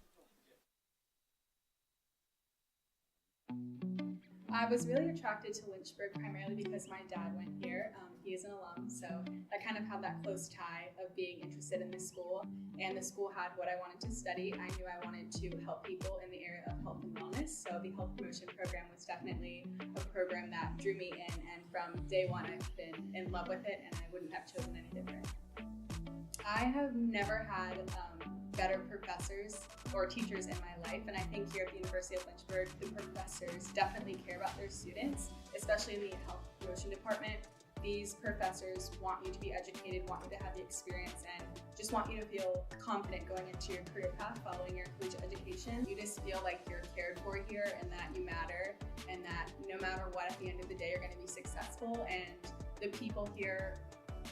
I was really attracted to Lynchburg primarily because my dad went here. He is an alum, so I kind of had that close tie of being interested in the school. And the school had what I wanted to study. I knew I wanted to help people in the area of health and wellness, so the health promotion program was definitely a program that drew me in. And from day one, I've been in love with it, and I wouldn't have chosen any different. I have never had better professors or teachers in my life, and I think here at the University of Lynchburg, the professors definitely care about their students, especially in the health promotion department. These professors want you to be educated, want you to have the experience, and just want you to feel confident going into your career path following your collegiate education. You just feel like you're cared for here and that you matter, and that no matter what, at the end of the day, you're going to be successful, and the people here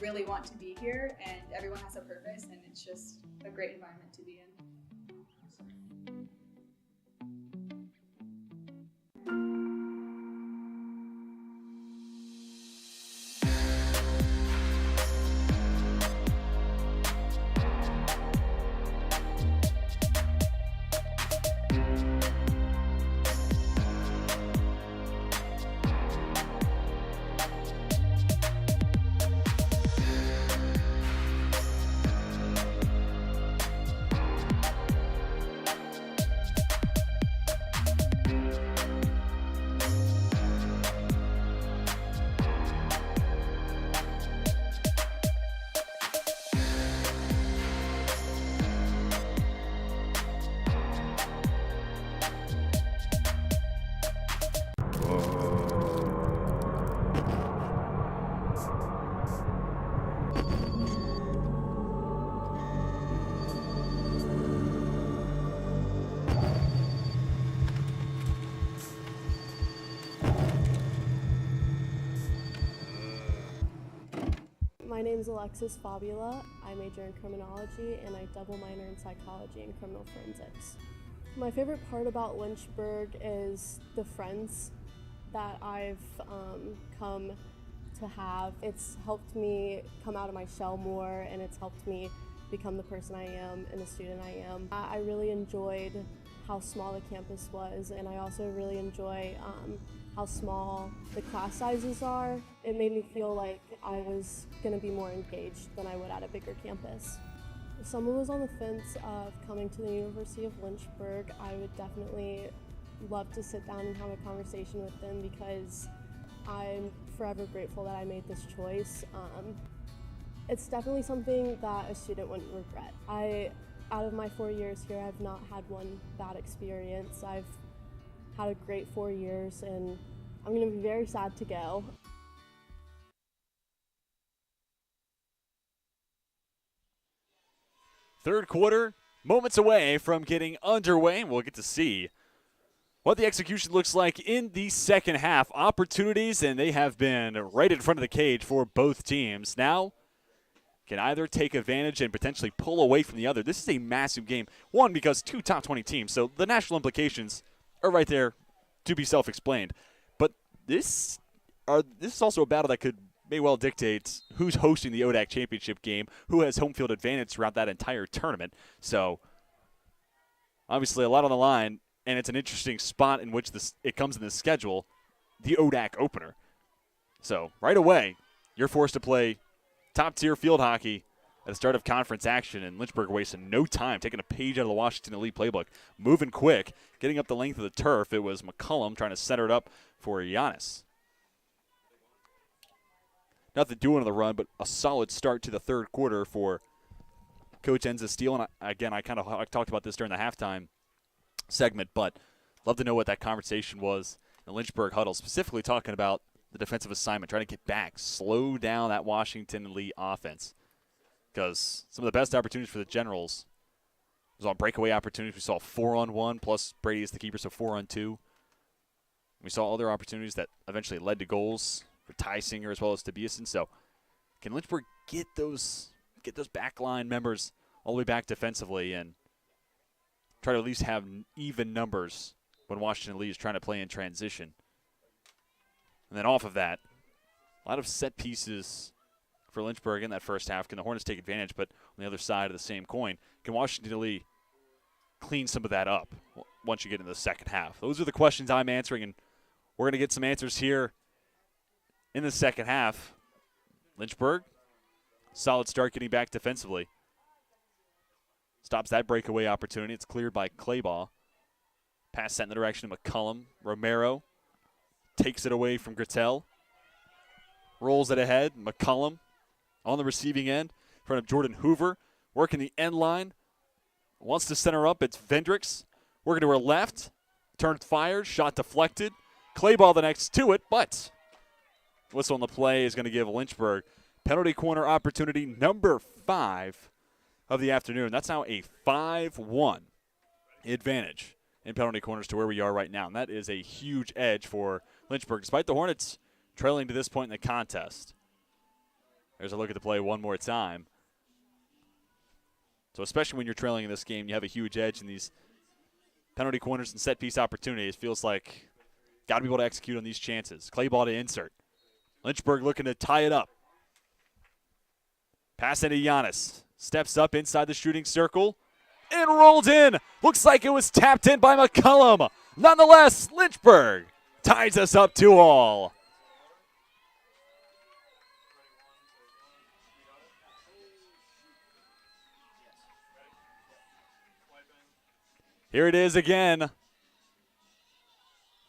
really want to be here, and everyone has a purpose, and it's just a great environment to be in. My name's Alexis Fabula. I major in criminology and I double minor in psychology and criminal forensics. My favorite part about Lynchburg is the friends that I've come to have. It's helped me come out of my shell more, and it's helped me become the person I am and the student I am. I really enjoyed how small the campus was, and I also really enjoy how small the class sizes are. It made me feel like I was going to be more engaged than I would at a bigger campus. If someone was on the fence of coming to the University of Lynchburg, I would definitely love to sit down and have a conversation with them because I'm forever grateful that I made this choice. It's definitely something that a student wouldn't regret. Out of my 4 years here, I've not had one bad experience. I've had a great 4 years, and I'm going to be very sad to go. Third quarter, moments away from getting underway. We'll get to see what the execution looks like in the second half. Opportunities, and they have been right in front of the cage for both teams. Now, can either take advantage and potentially pull away from the other. This is a massive game. One, because two top 20 teams, so the national implications are right there to be self-explained. But this is also a battle that may well dictate who's hosting the ODAC championship game, who has home field advantage throughout that entire tournament. So, obviously, a lot on the line, and it's an interesting spot in which it comes in the schedule, the ODAC opener. So, right away, you're forced to play top-tier field hockey at the start of conference action, and Lynchburg wasting no time, taking a page out of the Washington Elite playbook, moving quick, getting up the length of the turf. It was McCullum trying to center it up for Giannis. Nothing doing on the run, but a solid start to the third quarter for Coach Enza Steele. And I talked about this during the halftime segment, but love to know what that conversation was in the Lynchburg huddle, specifically talking about the defensive assignment, trying to get back, slow down that Washington Elite offense. Because some of the best opportunities for the Generals was on breakaway opportunities. We saw 4-on-1, plus Brady is the keeper, so 4-on-2. We saw other opportunities that eventually led to goals for Ty Singer as well as Tobiasen. So can Lynchburg get those backline members all the way back defensively and try to at least have even numbers when Washington Elite is trying to play in transition? And then off of that, a lot of set pieces for Lynchburg in that first half. Can the Hornets take advantage? But on the other side of the same coin, can Washington Elite clean some of that up once you get into the second half? Those are the questions I'm answering, and we're going to get some answers here in the second half. Lynchburg, solid start getting back defensively. Stops that breakaway opportunity. It's cleared by Claybaugh. Pass sent in the direction of McCullum. Romero takes it away from Grittel. Rolls it ahead. McCullum on the receiving end in front of Jordan Hoover. Working the end line. Wants to center up. It's Vendricks. Working to her left. Turned fired. Shot deflected. Claybaugh the next to it, but whistle on the play is going to give Lynchburg penalty corner opportunity number 5 of the afternoon. That's now a 5-1 advantage in penalty corners to where we are right now. And that is a huge edge for Lynchburg, despite the Hornets trailing to this point in the contest. There's a look at the play one more time. So especially when you're trailing in this game, you have a huge edge in these penalty corners and set-piece opportunities. Feels like got to be able to execute on these chances. Claybaugh to insert. Lynchburg looking to tie it up. Pass into Giannis. Steps up inside the shooting circle and rolled in. Looks like it was tapped in by McCullum. Nonetheless, Lynchburg ties us up 2-2. Here it is again.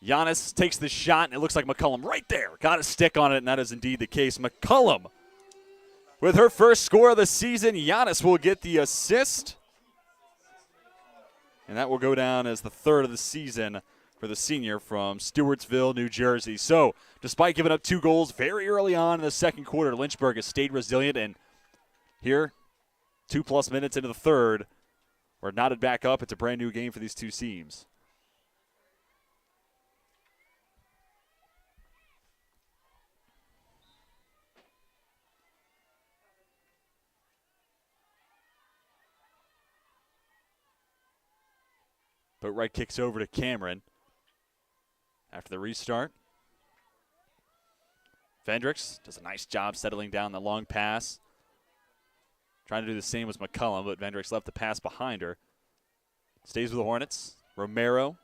Giannis takes the shot, and it looks like McCullum right there. Got a stick on it, and that is indeed the case. McCullum with her first score of the season. Giannis will get the assist. And that will go down as the third of the season for the senior from Stewartsville, New Jersey. So, despite giving up 2 goals very early on in the second quarter, Lynchburg has stayed resilient. And here, 2+ minutes into the third, we're knotted back up. It's a brand new game for these two teams. But right kicks over to Cameron after the restart. Vendricks does a nice job settling down the long pass. Trying to do the same as McCullum, but Vendricks left the pass behind her. Stays with the Hornets. Romero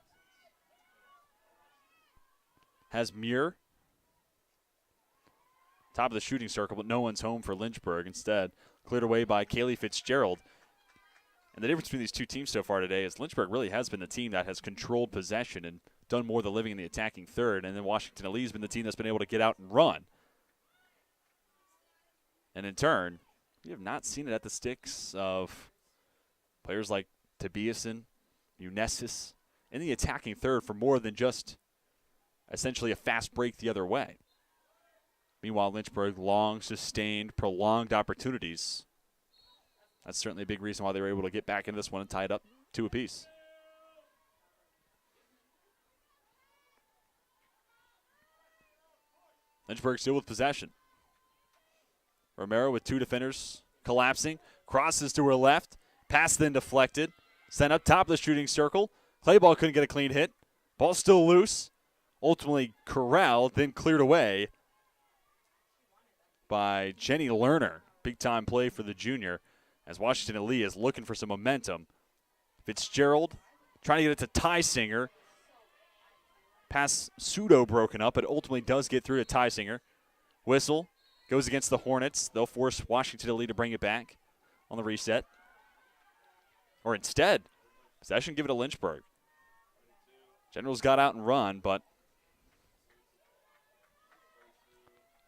has Muir. Top of the shooting circle, but no one's home for Lynchburg. Instead, cleared away by Kaylee Fitzgerald. And the difference between these two teams so far today is Lynchburg really has been the team that has controlled possession and done more of the living in the attacking third. And then Washington Lee has been the team that's been able to get out and run. And in turn, we have not seen it at the sticks of players like Tobiasen, Unesis, in the attacking third for more than just essentially a fast break the other way. Meanwhile, Lynchburg, long, sustained, prolonged opportunities. That's certainly a big reason why they were able to get back into this one and tie it up 2 apiece. Lynchburg still with possession. Romero with 2 defenders collapsing. Crosses to her left. Pass then deflected. Sent up top of the shooting circle. Clayball couldn't get a clean hit. Ball still loose. Ultimately corralled, then cleared away by Jenny Lerner. Big time play for the junior as Washington Lee is looking for some momentum. Fitzgerald trying to get it to Tysinger. Pass pseudo broken up, but ultimately does get through to Tysinger. Whistle goes against the Hornets. They'll force Washington Lee to bring it back on the reset. Or instead, possession give it to Lynchburg. Generals got out and run, but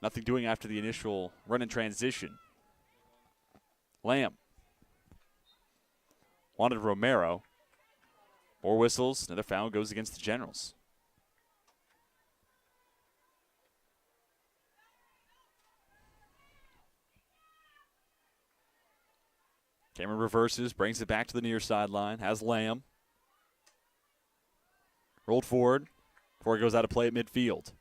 nothing doing after the initial run in transition. Lamb wanted Romero. More whistles. Another foul goes against the Generals. Cameron reverses, brings it back to the near sideline, has Lamb. Rolled forward before he goes out of play at midfield.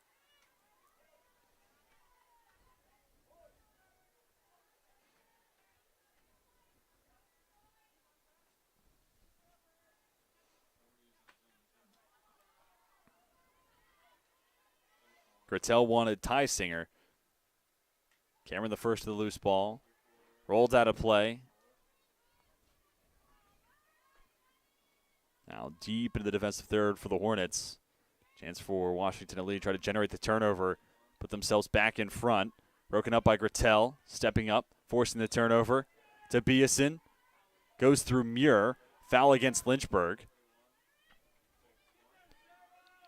Grittel wanted Tysinger. Cameron the first to the loose ball. Rolled out of play. Now deep into the defensive third for the Hornets. Chance for Washington Elite to try to generate the turnover. Put themselves back in front. Broken up by Grittel. Stepping up, forcing the turnover. Tobiasen goes through Muir. Foul against Lynchburg.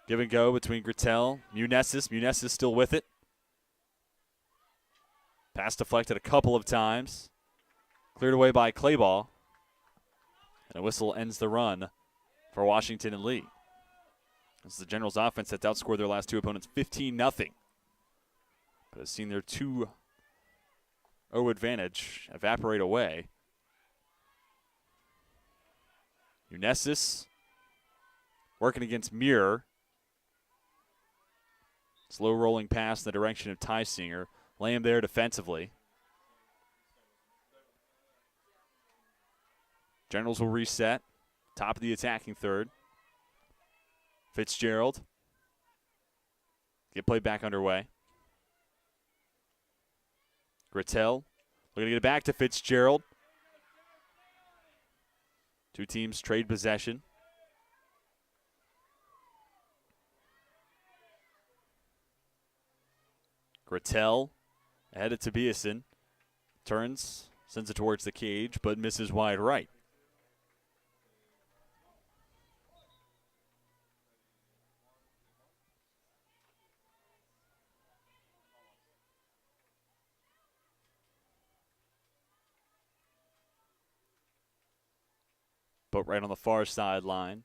Give and go between Grittel, Munesis. Munesis still with it. Pass deflected a couple of times. Cleared away by Clayball. And a whistle ends the run for Washington and Lee. This is the Generals offense that's outscored their last 2 opponents 15-0. But has seen their 2-0 advantage evaporate away. Unesis working against Muir. Slow rolling pass in the direction of Tysinger. Lamb there defensively. Generals will reset. Top of the attacking third. Fitzgerald. Get play back underway. Grittel looking to get it back to Fitzgerald. 2 teams trade possession. Grittel ahead of Tobiasen. Turns, sends it towards the cage, but misses wide right. But right on the far sideline.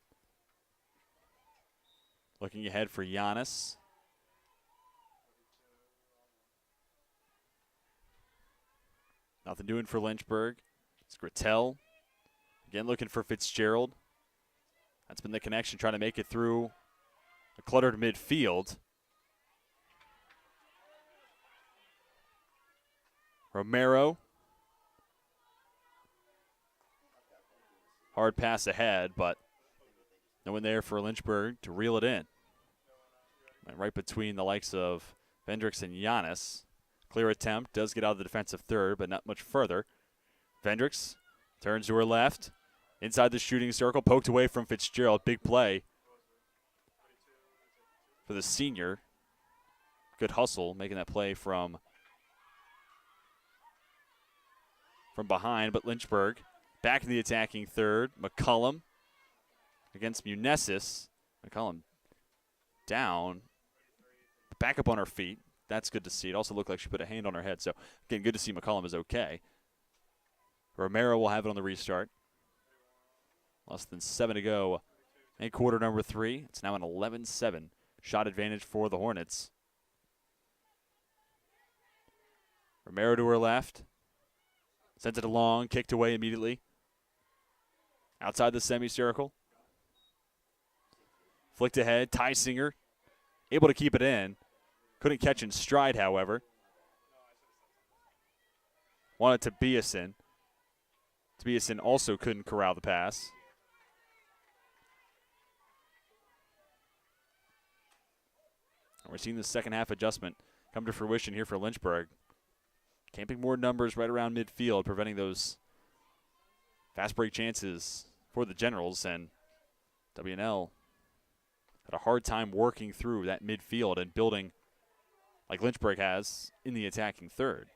Looking ahead for Giannis. Nothing doing for Lynchburg. It's Grittel. Again looking for Fitzgerald. That's been the connection, trying to make it through a cluttered midfield. Romero. Hard pass ahead, but No one there for Lynchburg to reel it in. And right between the likes of Vendricks and Giannis. Clear attempt, does get out of the defensive third, but not much further. Vendricks turns to her left. Inside the shooting circle, poked away from Fitzgerald. Big play for the senior. Good hustle, making that play from behind, but Lynchburg back in the attacking third. McCullum against Munesis. McCullum down, back up on her feet. That's good to see. It also looked like she put a hand on her head. So, again, good to see McCullum is okay. Romero will have it on the restart. Less than 7 to go in quarter number 3. It's now an 11-7 shot advantage for the Hornets. Romero to her left. Sends it along, kicked away immediately. Outside the semicircle. Flicked ahead, Tysinger able to keep it in. Couldn't catch in stride, however. Wanted to Biasin. Biasin also couldn't corral the pass. And we're seeing the second half adjustment come to fruition here for Lynchburg. Camping more numbers right around midfield, preventing those fast break chances for the Generals, and W&L had a hard time working through that midfield and building like Lynchburg has in the attacking third.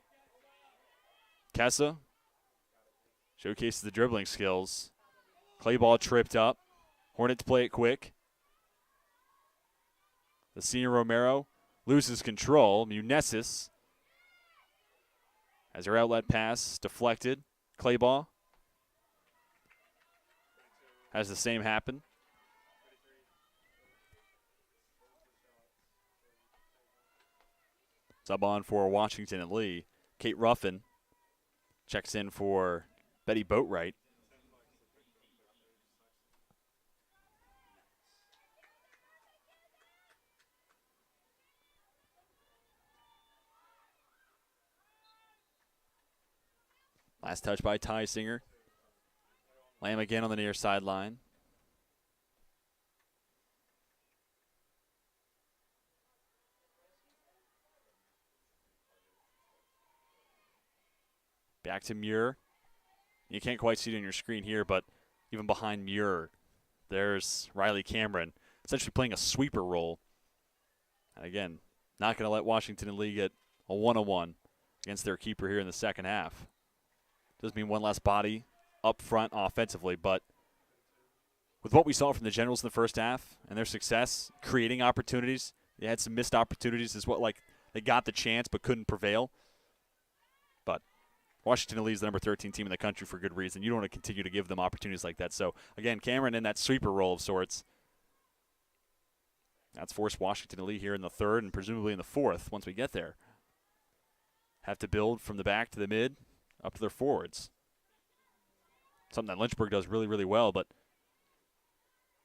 Kessa showcases the dribbling skills. Clay ball tripped up. Hornets play it quick. The senior Romero loses control. Munesis has her outlet pass deflected. Clay ball has the same happen. Sub on for Washington and Lee. Kate Ruffin checks in for Betty Boatwright. Last touch by Tysinger. Lamb again on the near sideline. Back to Muir. You can't quite see it on your screen here, but even behind Muir, there's Riley Cameron, essentially playing a sweeper role. And again, not going to let Washington and Lee get a one-on-one against their keeper here in the second half. Does mean one less body up front offensively, but with what we saw from the Generals in the first half and their success creating opportunities, they had some missed opportunities as well. Like they got the chance but couldn't prevail. But Washington and Lee is the number 13 team in the country for good reason. You don't want to continue to give them opportunities like that. So, again, Cameron in that sweeper role of sorts. That's forced Washington and Lee here in the third and presumably in the fourth once we get there. Have to build from the back to the mid, up to their forwards. Something that Lynchburg does really, really well. But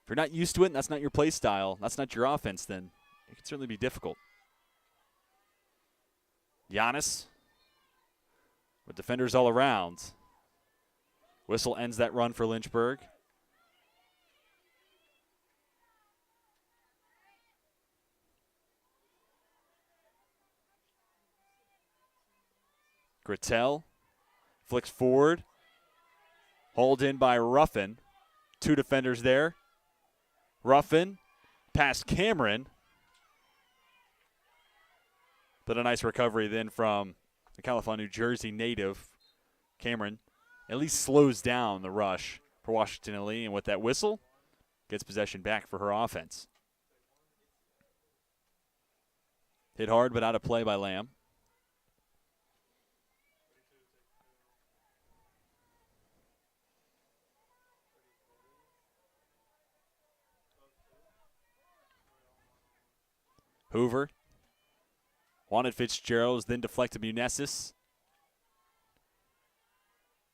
if you're not used to it and that's not your play style, that's not your offense, then it can certainly be difficult. Giannis with defenders all around. Whistle ends that run for Lynchburg. Grittel flicks forward. Hauled in by Ruffin. Two defenders there. Ruffin past Cameron. But a nice recovery then from the Califon, New Jersey native. Cameron at least slows down the rush for Washington and Lee. And with that whistle, gets possession back for her offense. Hit hard, but out of play by Lamb. Hoover wanted Fitzgerald, then deflected Munesis.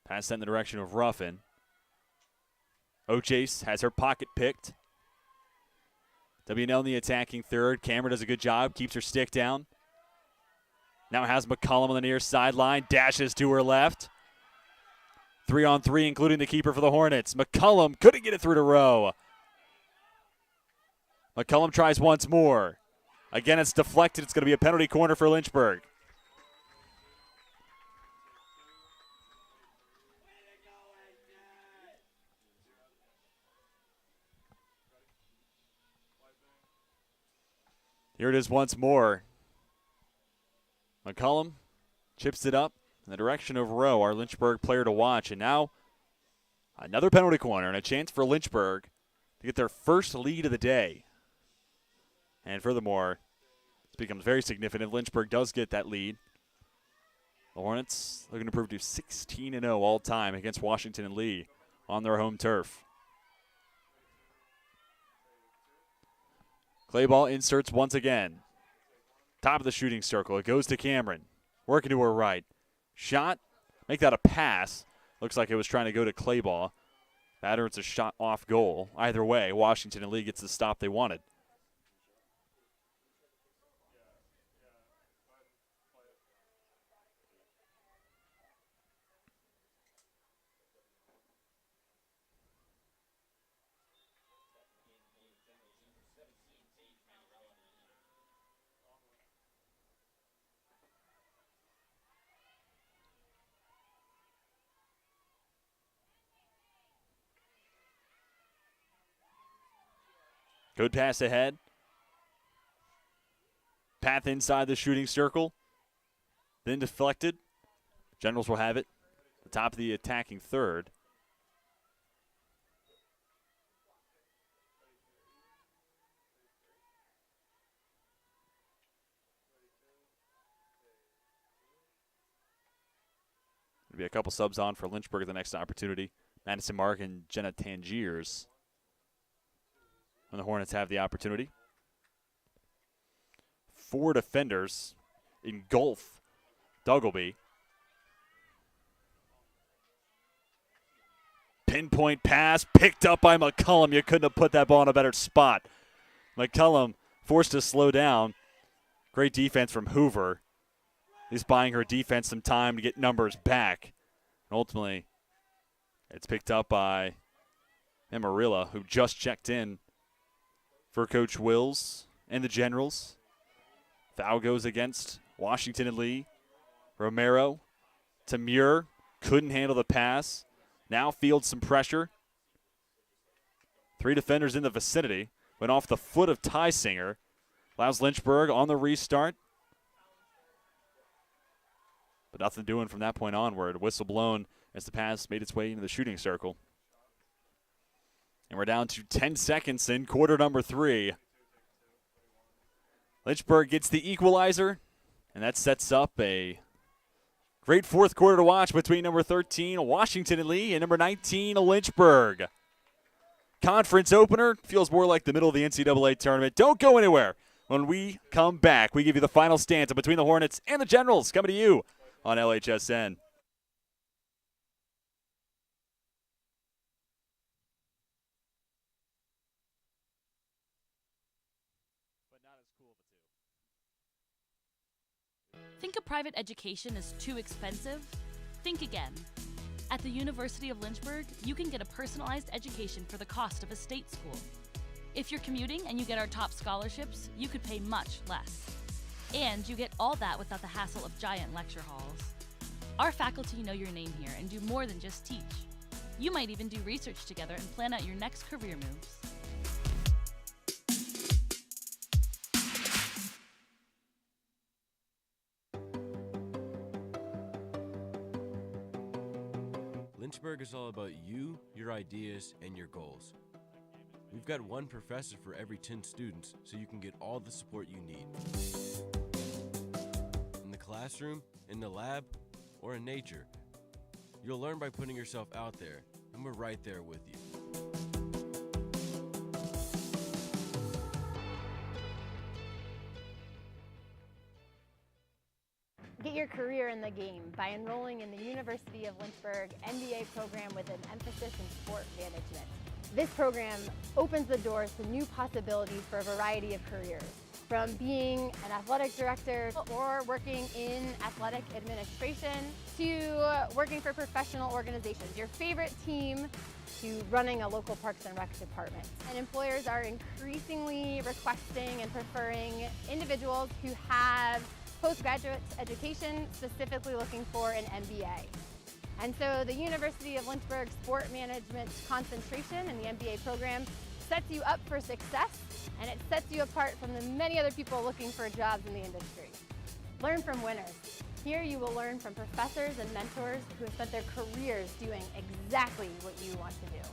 Pass sent in the direction of Ruffin. O'Chase has her pocket picked. W&L in the attacking third. Cameron does a good job, keeps her stick down. Now has McCullum on the near sideline, dashes to her left. 3-on-3, including the keeper for the Hornets. McCullum couldn't get it through to Rowe. McCullum tries once more. Again, it's deflected. It's going to be a penalty corner for Lynchburg. Here it is once more. McCullum chips it up in the direction of Rowe, our Lynchburg player to watch. And now another penalty corner and a chance for Lynchburg to get their first lead of the day. And furthermore, this becomes very significant if Lynchburg does get that lead. The Hornets looking to improve to 16-0 all time against Washington and Lee on their home turf. Clay ball inserts once again. Top of the shooting circle. It goes to Cameron. Working to her right. Shot. Make that a pass. Looks like it was trying to go to Clay ball. Batter, it's a shot off goal. Either way, Washington and Lee gets the stop they wanted. Good pass ahead. Path inside the shooting circle. Then deflected. Generals will have it. The top of the attacking third. There'll be a couple subs on for Lynchburg at the next opportunity. Madison Mark and Jenna Tangiers when the Hornets have the opportunity. 4 defenders engulf Duggleby. Pinpoint pass picked up by McCullum. You couldn't have put that ball in a better spot. McCullum forced to slow down. Great defense from Hoover. He's buying her defense some time to get numbers back. And ultimately, it's picked up by Amarilla, who just checked in for Coach Wills and the Generals. Foul goes against Washington and Lee. Romero to Muir. Couldn't handle the pass. Now fields some pressure. 3 defenders in the vicinity. Went off the foot of Tysinger. Allows Lynchburg on the restart. But nothing doing from that point onward. Whistle blown as the pass made its way into the shooting circle. And we're down to 10 seconds in quarter number 3. Lynchburg gets the equalizer, and that sets up a great fourth quarter to watch between number 13, Washington and Lee, and number 19, Lynchburg. Conference opener feels more like the middle of the NCAA tournament. Don't go anywhere. When we come back, we give you the final stanza between the Hornets and the Generals coming to you on LHSN. Think a private education is too expensive? Think again. At the University of Lynchburg, you can get a personalized education for the cost of a state school. If you're commuting and you get our top scholarships, you could pay much less. And you get all that without the hassle of giant lecture halls. Our faculty know your name here and do more than just teach. You might even do research together and plan out your next career moves. Lynchburg is all about you, your ideas, and your goals. We've got one professor for every 10 students, so you can get all the support you need. In the classroom, in the lab, or in nature, you'll learn by putting yourself out there, and we're right there with you. Get your career in the game by enrolling in the University of Lynchburg MBA program with an emphasis in sport management. This program opens the doors to new possibilities for a variety of careers. From being an athletic director or working in athletic administration to working for professional organizations, your favorite team to running a local Parks and Rec department. And employers are increasingly requesting and preferring individuals who have postgraduate education, specifically looking for an MBA. And so the University of Lynchburg Sport Management concentration in the MBA program sets you up for success, and it sets you apart from the many other people looking for jobs in the industry. Learn from winners. Here you will learn from professors and mentors who have spent their careers doing exactly what you want to do.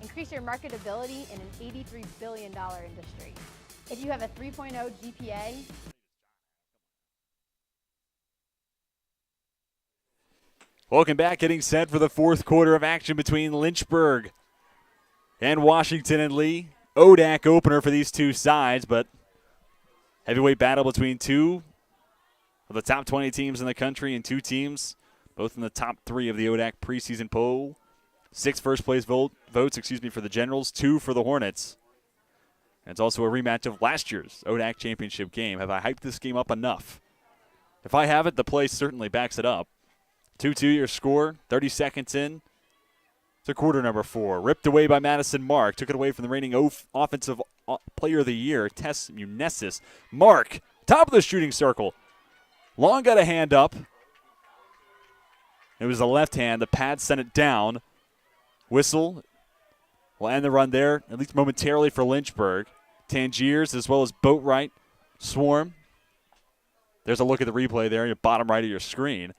Increase your marketability in an $83 billion industry. If you have a 3.0 GPA, Welcome back, getting set for the fourth quarter of action between Lynchburg and Washington and Lee. ODAC opener for these two sides, but heavyweight battle between two of the top 20 teams in the country and two teams, both in the top 3 of the ODAC preseason poll. 6 first-place votes for the Generals, 2 for the Hornets. And it's also a rematch of last year's ODAC championship game. Have I hyped this game up enough? If I haven't, the play certainly backs it up. 2-2 your score, 30 seconds in. To quarter number 4. Ripped away by Madison Mark. Took it away from the reigning offensive player of the year, Tess Munisis. Mark, top of the shooting circle. Long got a hand up. It was the left hand. The pad sent it down. Whistle will end the run there, at least momentarily for Lynchburg. Tangiers as well as Boatwright. Swarm. There's a look at the replay there in your bottom right of your screen.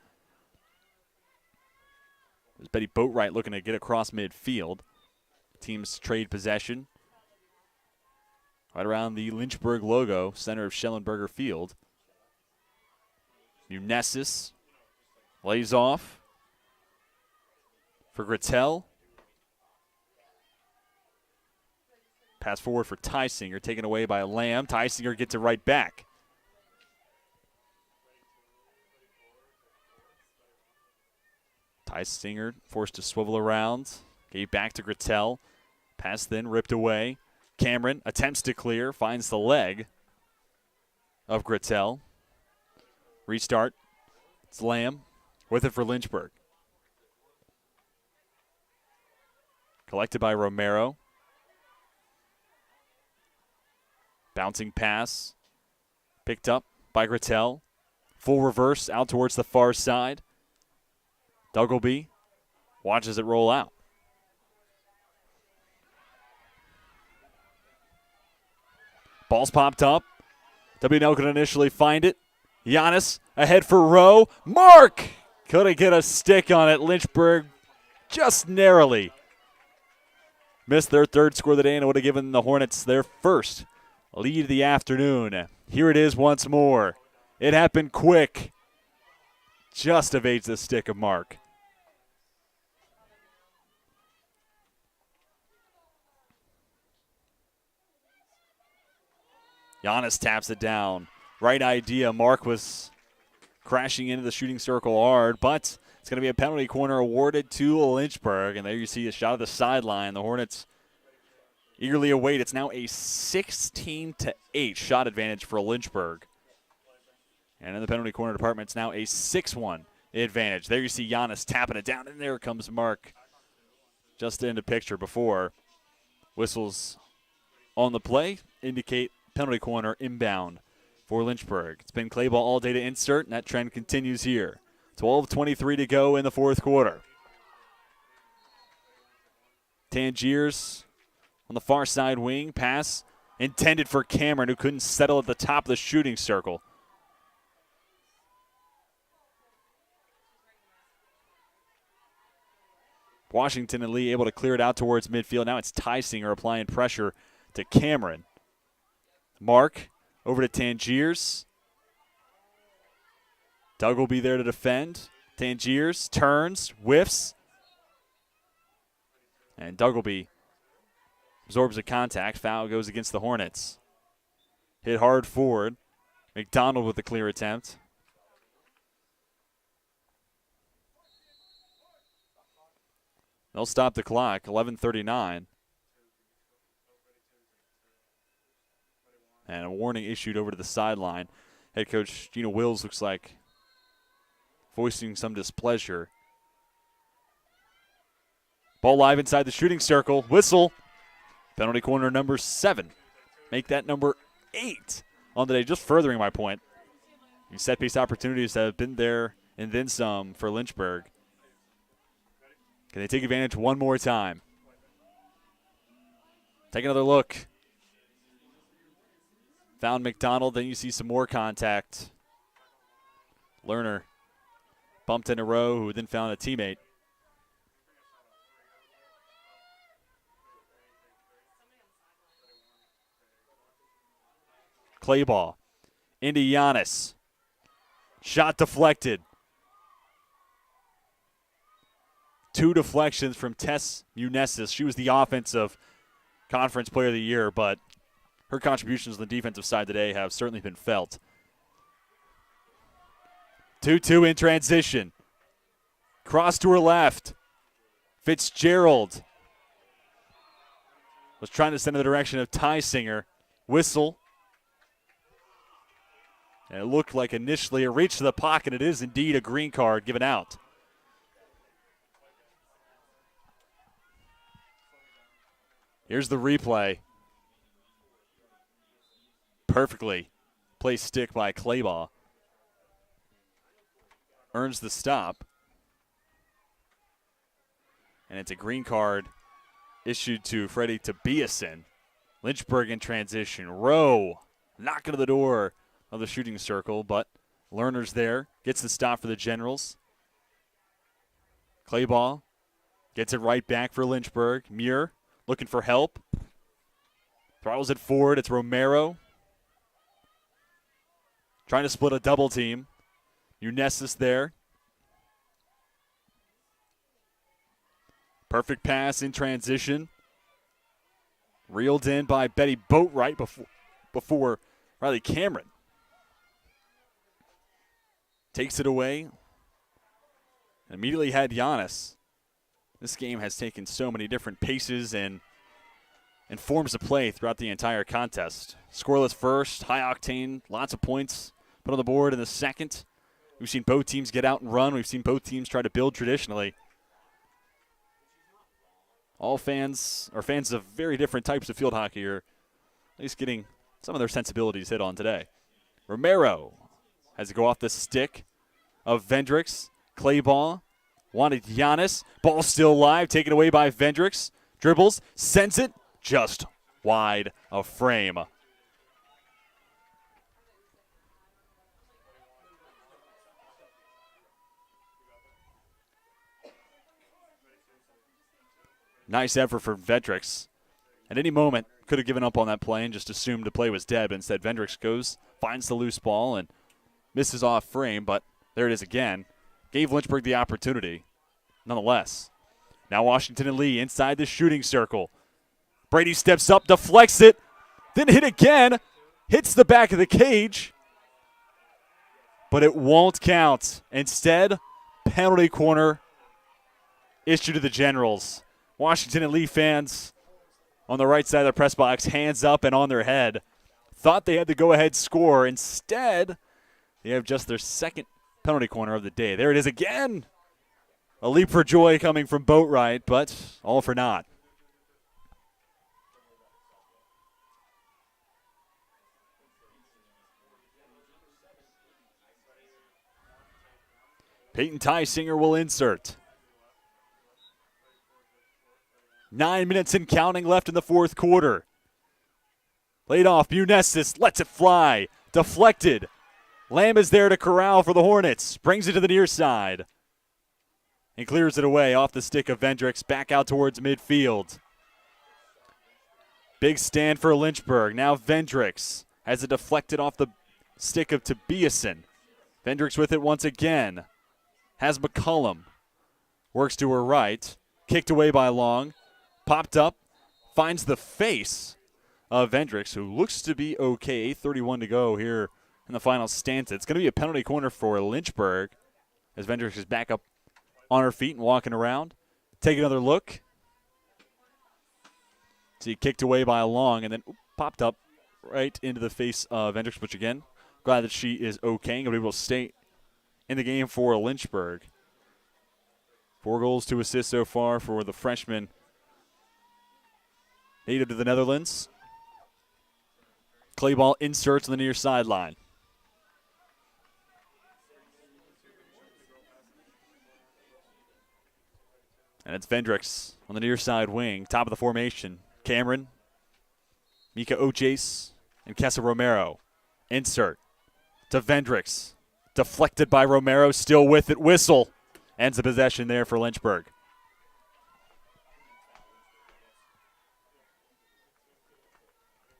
There's Betty Boatwright looking to get across midfield. Teams trade possession. Right around the Lynchburg logo, center of Schellenberger Field. Unesis lays off for Grittel. Pass forward for Tysinger, taken away by Lamb. Tysinger gets it right back. Tysinger forced to swivel around. Gave back to Grittel. Pass then ripped away. Cameron attempts to clear. Finds the leg of Grittel. Restart. It's Lamb with it for Lynchburg. Collected by Romero. Bouncing pass. Picked up by Grittel. Full reverse out towards the far side. Duggleby watches it roll out. Ball's popped up. W&L could initially find it. Giannis ahead for Rowe. Mark couldn't get a stick on it. Lynchburg just narrowly missed their third score of the day, and it would have given the Hornets their first lead of the afternoon. Here it is once more. It happened quick. Just evades the stick of Mark. Giannis taps it down. Right idea. Mark was crashing into the shooting circle hard, but it's going to be a penalty corner awarded to Lynchburg. And there you see a shot of the sideline. The Hornets eagerly await. It's now a 16-8 shot advantage for Lynchburg. And in the penalty corner department, it's now a 6-1 advantage. There you see Giannis tapping it down, and there comes Mark just into picture before. Whistles on the play indicate penalty corner inbound for Lynchburg. It's been Clayball all day to insert, and that trend continues here. 12:23 to go in the fourth quarter. Tangiers on the far side wing. Pass intended for Cameron, who couldn't settle at the top of the shooting circle. Washington and Lee able to clear it out towards midfield. Now it's Tysinger applying pressure to Cameron. Mark over to Tangiers. Doug will be there to defend. Tangiers turns, whiffs. And Duggleby absorbs a contact. Foul goes against the Hornets. Hit hard forward. McDonald with the clear attempt. They'll stop the clock, 11:39. And a warning issued over to the sideline. Head coach Gina Wills looks like voicing some displeasure. Ball live inside the shooting circle. Whistle. Penalty corner number 7. Make that number 8 on the day, just furthering my point. These set-piece opportunities have been there and then some for Lynchburg. Can they take advantage one more time? Take another look. Found McDonald, then you see some more contact. Lerner bumped in a row, who then found a teammate. Clay ball into Giannis. Shot deflected. 2 deflections from Tess Munises. She was the offensive conference player of the year, but her contributions on the defensive side today have certainly been felt. 2-2 in transition. Cross to her left. Fitzgerald was trying to send in the direction of Tysinger. Whistle. And it looked like initially a reach to the pocket. It is indeed a green card given out. Here's the replay. Perfectly placed stick by Claybaugh. Earns the stop. And it's a green card issued to Freddie Tobiasen. Lynchburg in transition. Rowe knocking to the door of the shooting circle, but Lerner's there. Gets the stop for the Generals. Claybaugh gets it right back for Lynchburg. Muir looking for help. Throttles it forward. It's Romero. Trying to split a double team. Unesis there. Perfect pass in transition. Reeled in by Betty Boatwright before Riley Cameron. Takes it away. Immediately had Giannis. This game has taken so many different paces and forms of play throughout the entire contest. Scoreless first, high octane, lots of points put on the board in the second. We've seen both teams get out and run. We've seen both teams try to build traditionally. All fans, or fans of very different types of field hockey, are at least getting some of their sensibilities hit on today. Romero has to go off the stick of Vendricks. Claybaugh wanted Giannis. Ball still live, taken away by Vendricks. Dribbles, sends it just wide of frame. Nice effort for Vendricks. At any moment, could have given up on that play and just assumed the play was dead, but instead Vendricks goes, finds the loose ball, and misses off frame, but there it is again. Gave Lynchburg the opportunity, nonetheless. Now Washington and Lee inside the shooting circle. Brady steps up, deflects it, then hit again, hits the back of the cage, but it won't count. Instead, penalty corner issued to the Generals. Washington and Lee fans on the right side of the press box, hands up and on their head. Thought they had the go-ahead score. Instead, they have just their second penalty corner of the day. There it is again. A leap for joy coming from Boatwright, but all for naught. Peyton Tysinger will insert. 9 minutes and counting left in the fourth quarter. Laid off, Munises lets it fly. Deflected. Lamb is there to corral for the Hornets. Brings it to the near side. And clears it away off the stick of Vendricks. Back out towards midfield. Big stand for Lynchburg. Now Vendricks has it deflected off the stick of Tobiasen. Vendricks with it once again. Has McCullum. Works to her right. Kicked away by Long. Popped up, finds the face of Vendricks, who looks to be okay. 8:31 to go here in the final stanza. It's going to be a penalty corner for Lynchburg as Vendricks is back up on her feet and walking around. Take another look. See, kicked away by Long and then popped up right into the face of Hendricks, which again, glad that she is okay and going to be able to stay in the game for Lynchburg. 4 goals, 2 assists so far for the freshman native to the Netherlands. Clay ball inserts on the near sideline. And it's Vendricks on the near side wing, top of the formation. Cameron, Mika Oches, and Kessa Romero. Insert to Vendricks. Deflected by Romero, still with it. Whistle. Ends the possession there for Lynchburg.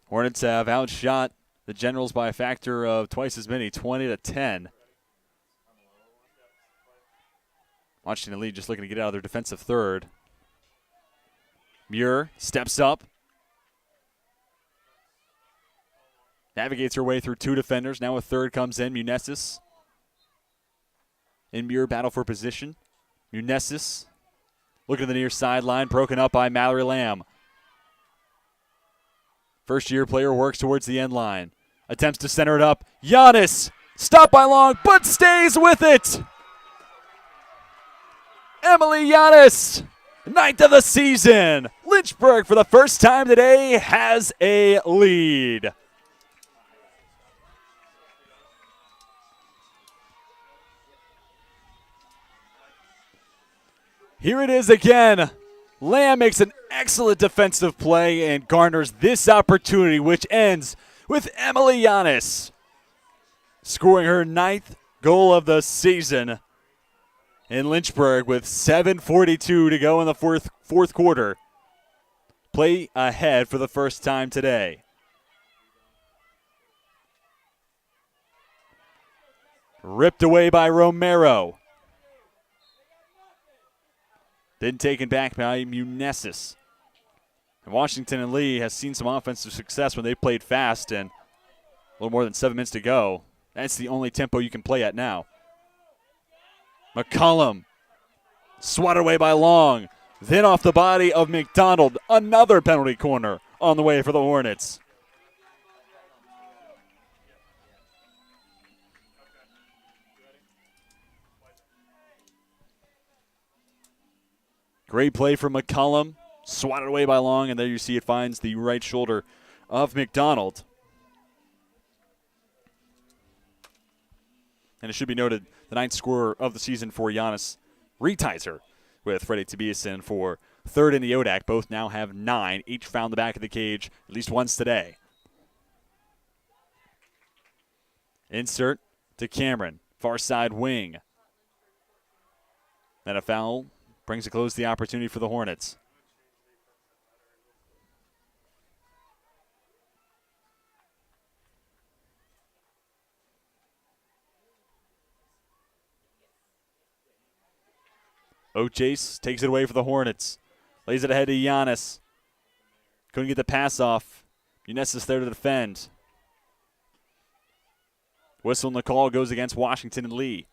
Hornets have outshot the Generals by a factor of twice as many, 20-10. Washington lead just looking to get out of their defensive third. Muir steps up. Navigates her way through 2 defenders. Now a third comes in. Munesis and Muir battle for position. Munesis looking at the near sideline. Broken up by Mallory Lamb. First-year player works towards the end line. Attempts to center it up. Giannis stopped by Long, but stays with it. Emily Giannis, 9th of the season. Lynchburg, for the first time today, has a lead. Here it is again. Lamb makes an excellent defensive play and garners this opportunity, which ends with Emily Giannis scoring her 9th goal of the season in Lynchburg with 7:42 to go in the fourth quarter. Play ahead for the first time today. Ripped away by Romero. Then taken back by Munesis. And Washington and Lee has seen some offensive success when they played fast, and a little more than 7 minutes to go. That's the only tempo you can play at now. McCollum swatted away by Long. Then off the body of McDonald. Another penalty corner on the way for the Hornets. Great play from McCollum. Swatted away by Long, and there you see it finds the right shoulder of McDonald. And it should be noted, the 9th scorer of the season for Giannis reties her with Freddie Tobiasen for 3rd in the ODAC. Both now have 9. Each found the back of the cage at least once today. Insert to Cameron, far side wing. And a foul brings to close the opportunity for the Hornets. O'Chase takes it away for the Hornets. Lays it ahead to Giannis. Couldn't get the pass off. Munesis there to defend. Whistle and the call goes against Washington and Lee.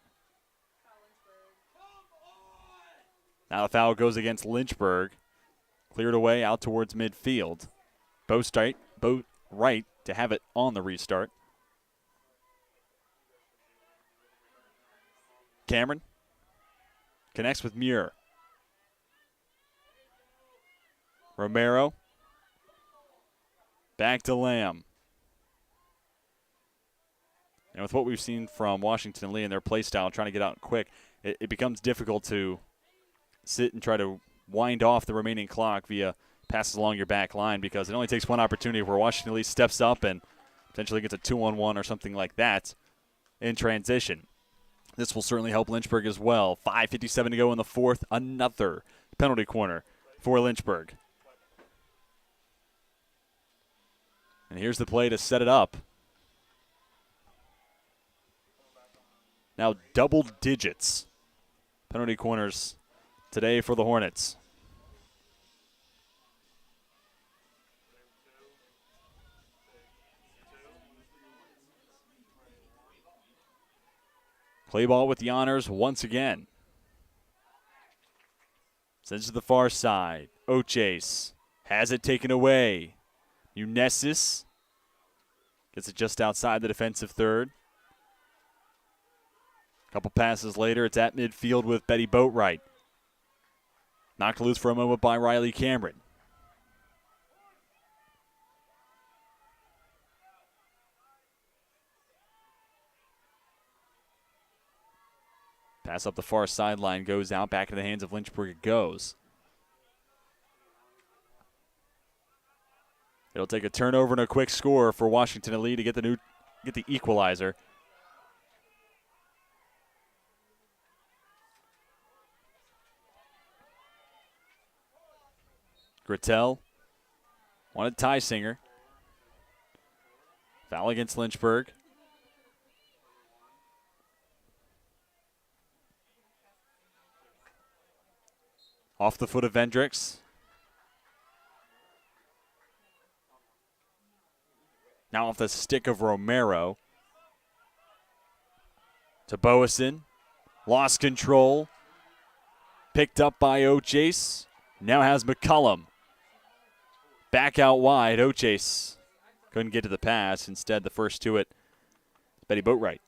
Now the foul goes against Lynchburg. Cleared away out towards midfield. Both right to have it on the restart. Cameron connects with Muir. Romero. Back to Lamb. And with what we've seen from Washington and Lee and their play style, trying to get out quick, it becomes difficult to sit and try to wind off the remaining clock via passes along your back line, because it only takes one opportunity where Washington Lee steps up and potentially gets a 2-on-1 or something like that in transition. This will certainly help Lynchburg as well. 5:57 to go in the fourth. Another penalty corner for Lynchburg. And here's the play to set it up. Now double digits penalty corners today for the Hornets. Play ball with the honors once again. Sends to the far side. O'Chase has it taken away. Munesis Gets it just outside the defensive third. A couple passes later, it's at midfield with Betty Boatwright. Knocked loose for a moment by Riley Cameron. Pass up the far sideline, goes out, back in the hands of Lynchburg it goes. It'll take a turnover and a quick score for Washington and Lee to get the equalizer. Grittel wanted Tysinger. Foul against Lynchburg. Off the foot of Vendricks. Now off the stick of Romero. To Boason. Lost control. Picked up by O'Chase. Now has McCullum. Back out wide. O'Chase couldn't get to the pass. Instead, the first to it, Betty Boatwright.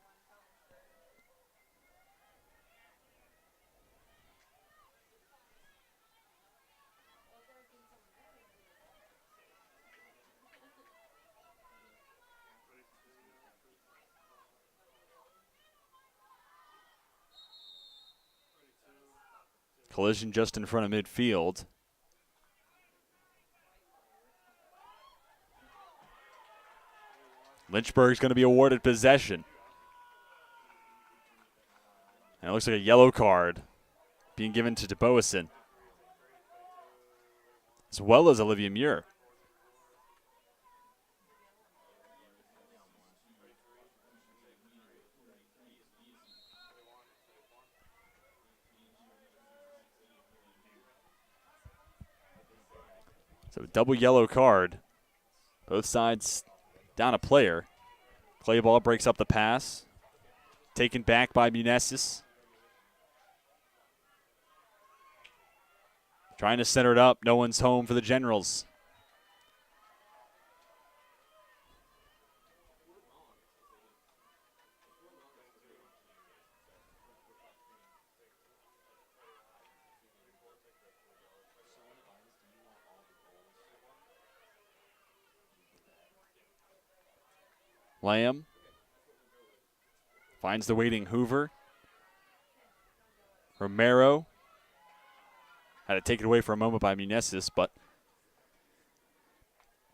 Collision just in front of midfield. Lynchburg's going to be awarded possession. And it looks like a yellow card being given to DeBoason, as well as Olivia Muir. So a double yellow card. Both sides down a player. Clayball breaks up the pass. Taken back by Munesis. Trying to center it up. No one's home for the Generals. Lamb finds the waiting Hoover. Romero had to take it away for a moment by Munesis, but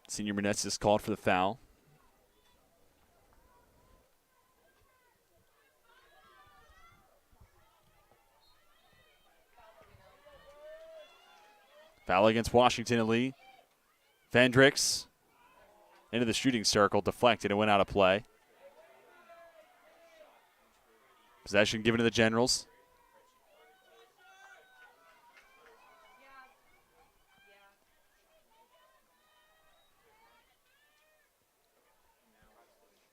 Senior Munesis called for the foul. Foul against Washington and Lee. Vendricks into the shooting circle, deflected and went out of play. Possession given to the Generals.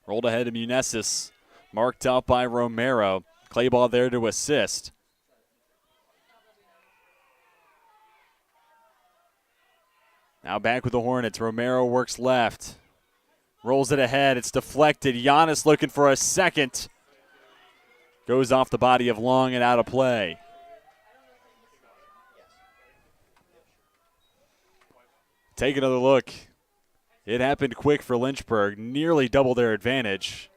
Rolled ahead to Munesis. Marked out by Romero. Clayball there to assist. Now back with the Hornets. Romero works left. Rolls it ahead. It's deflected. Giannis looking for a second. Goes off the body of Long and out of play. Take another look. It happened quick for Lynchburg. Nearly double their advantage.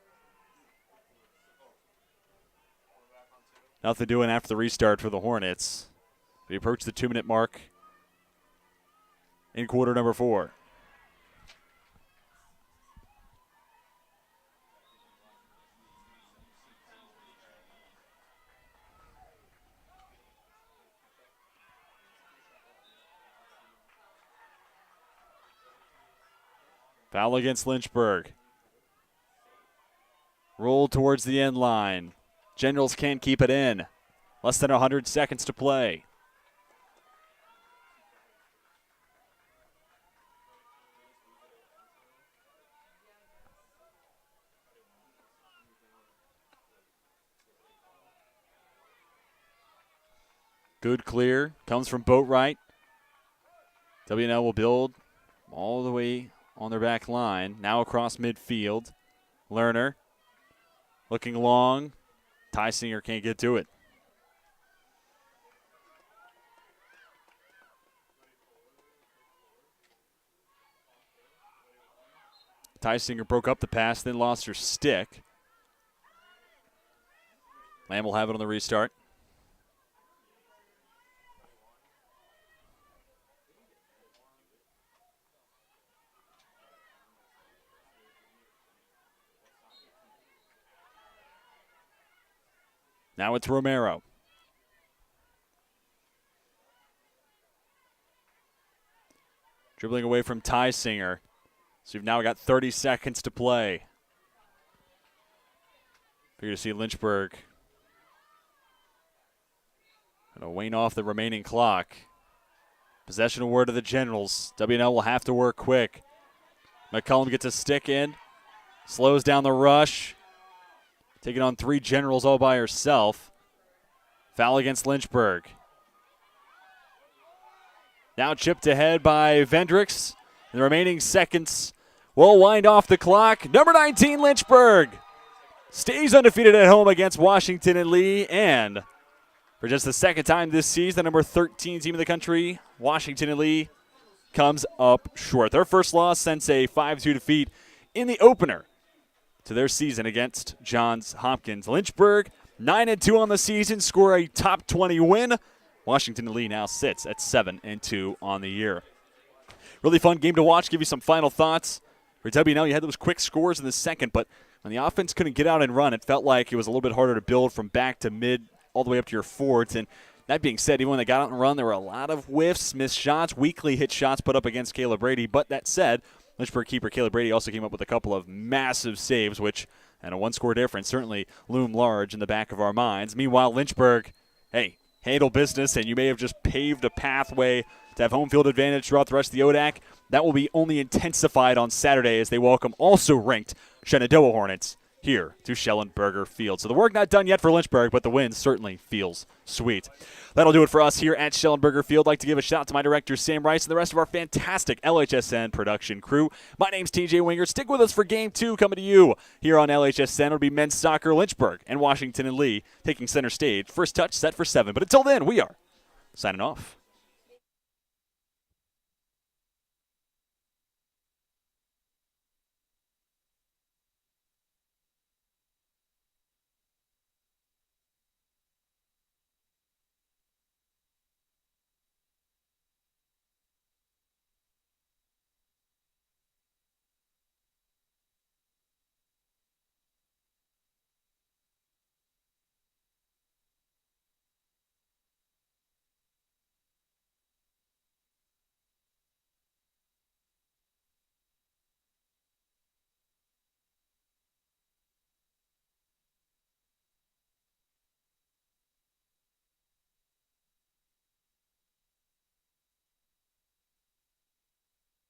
Nothing doing after the restart for the Hornets. We approach the 2-minute mark in quarter number 4. Foul against Lynchburg. Roll towards the end line. Generals can't keep it in. Less than 100 seconds to play. Good clear. Comes from Boatwright. WNL will build all the way on their back line. Now across midfield. Lerner looking long. Tysinger can't get to it. Tysinger broke up the pass, then lost her stick. Lamb will have it on the restart. Now it's Romero. Dribbling away from Tysinger. So you've now got 30 seconds to play. Figure to see Lynchburg going to wane off the remaining clock. Possession award to the Generals. WNL will have to work quick. McCullum gets a stick in. Slows down the rush. Taking on 3 Generals all by herself. Foul against Lynchburg. Now chipped ahead by Vendricks. In the remaining seconds, will wind off the clock. Number 19, Lynchburg, stays undefeated at home against Washington and Lee. And for just the second time this season, the number 13 team in the country, Washington and Lee, comes up short. Their first loss since a 5-2 defeat in the opener to their season against Johns Hopkins. Lynchburg, 9-2 on the season, score a top 20 win. Washington and Lee now sits at 7-2 on the year. Really fun game to watch. Give you some final thoughts. For WNL, you had those quick scores in the second, but when the offense couldn't get out and run, it felt like it was a little bit harder to build from back to mid all the way up to your forwards. And that being said, even when they got out and run, there were a lot of whiffs, missed shots, weakly hit shots put up against Kayla Brady. But that said, Lynchburg keeper Kayla Brady also came up with a couple of massive saves, which, and a one-score difference, certainly loom large in the back of our minds. Meanwhile, Lynchburg, hey, handle business, and you may have just paved a pathway to have home field advantage throughout the rest of the ODAC. That will be only intensified on Saturday as they welcome also ranked Shenandoah Hornets here to Schellenberger Field. So the work not done yet for Lynchburg, but the win certainly feels sweet. That'll do it for us here at Schellenberger Field. I'd like to give a shout out to my director, Sam Rice, and the rest of our fantastic LHSN production crew. My name's TJ Winger. Stick with us for Game 2 coming to you here on LHSN. It'll be men's soccer, Lynchburg and Washington and Lee taking center stage. First touch set for 7. But until then, we are signing off.